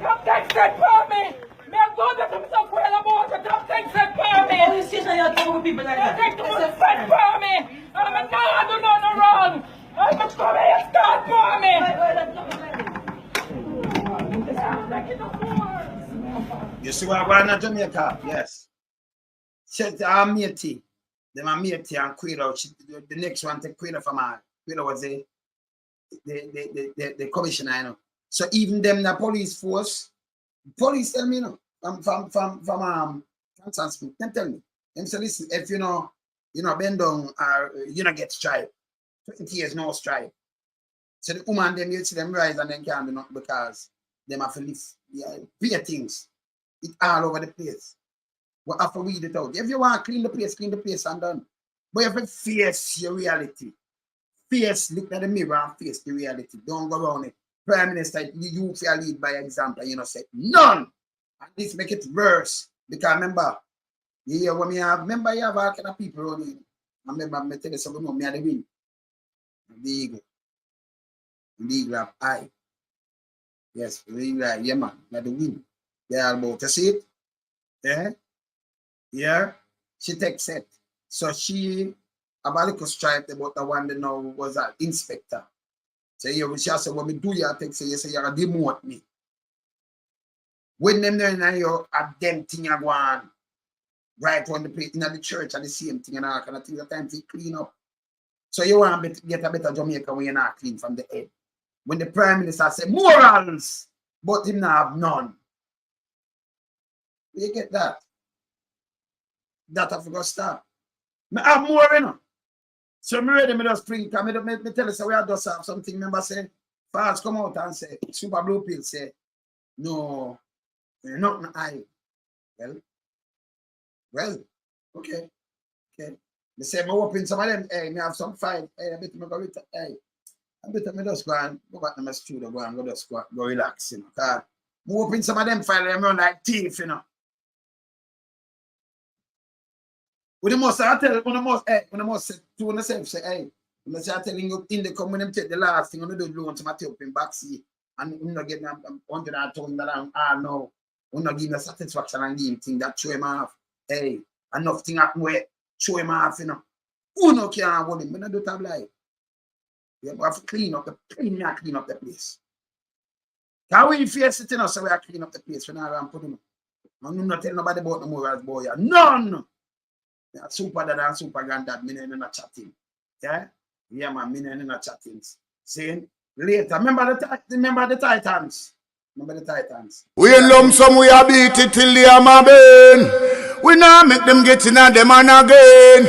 Stop texting for me! Me I go to some quail about it. Stop texting for me! Police station, you're talking people like that. Stop texting for me! I'm not do nothing wrong! I'm not coming to start for me! see what I want in Jamaica, yes. Said matey. Them are matey and Quayle. The next one take Quayle from her. Quayle was the commissioner, you know. So even them the police force, police tell me, you know, from Kansas, them tell me. Them say listen, if you know bend down or you know get stripe, 20 years no stripe. So the woman them you see them rise and then can't do nothing because them have to live pay things. It all over the place. We have to weed it out. If you want to clean the place and done. But you have to face your reality. Look at the mirror and face the reality. Don't go around it. Prime Minister, you feel lead by example, you know, say none. And this make it worse. Because remember, you have all kind of people around here. I remember me tell you something, me had the win. The eagle. The eagle have eye. Yes, the eagle eye, yeah man, me had the win. They are about to see it. Yeah. Yeah. She takes it. So she about a little stripe about the one that now was an inspector. So you she said, when we do your thing, say you say you're gonna demote me. When them there now you have them thing you go on right on the place in the church and the same thing and all kind of things, the time to clean up. So you want to get a better Jamaica when you're not clean from the head. When the Prime Minister say morals, but him not have none. You get that? That have to go stop. I have more, you know. So I'm ready, me just spring, come me tell us we have just have something. Remember say, Fast come out and say, Super Blue Pill say, no, you're not an eye. Well, okay. They say, me open some of them, hey, me have some fight, hey, I bet me go with, hey, I bet me just go and go back to my studio, go and go just go relax, you know. Cause me open some of them file, them run like thief, you know. When the most I tell, when the most say to myself, say, hey, when I say I telling you in the come when them take the last thing, when they do loan to my tape in backseat, and you not get me $100,000 I know, you not give me satisfaction and give him thing that show him off. Hey, enough thing happen where show him off, you know. Who no can hold him? When I do that like, you have to clean up the place. Can we face it, you know, so we are clean up the place when I put him. I'm not telling nobody about the morals boy. None. Super dad and super granddad, me in a chatting. Yeah? Yeah, man, me in a chatting. Saying later. Remember the Titans. We lump some, we a beat it till they are my burn. We now make them get in a them and again.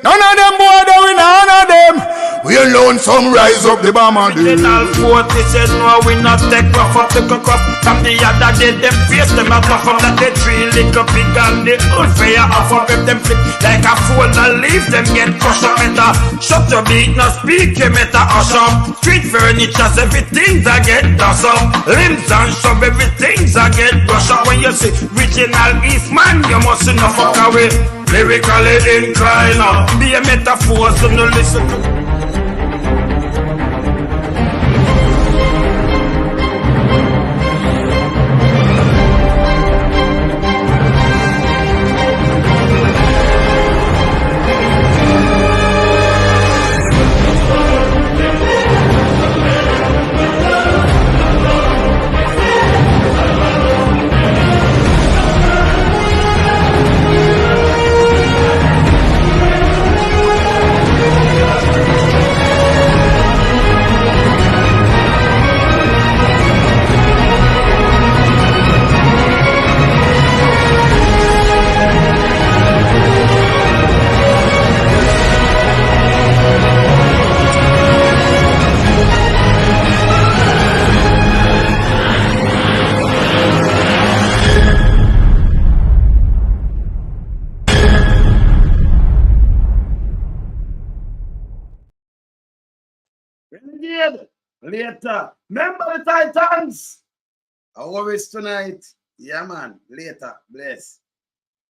None of them boy, we none of them. We alone some rise up the bomber. Original 40 says no, we not take rough up the cook up. From the other day, them face them a puff up. That they three little big and the old fire off up. If them flip like a fool and leave them get crushed up. Meta, shut your beat, not speak, you meta hush up. Street furniture, everything's a get dust up. Limbs and shove, everything's a get brush up. When you see original East man, you must not fuck away. Lyrically inclined, be a metaphor, so no listen to. Later. Remember the Titans? Always tonight. Yeah, man. Later. Bless.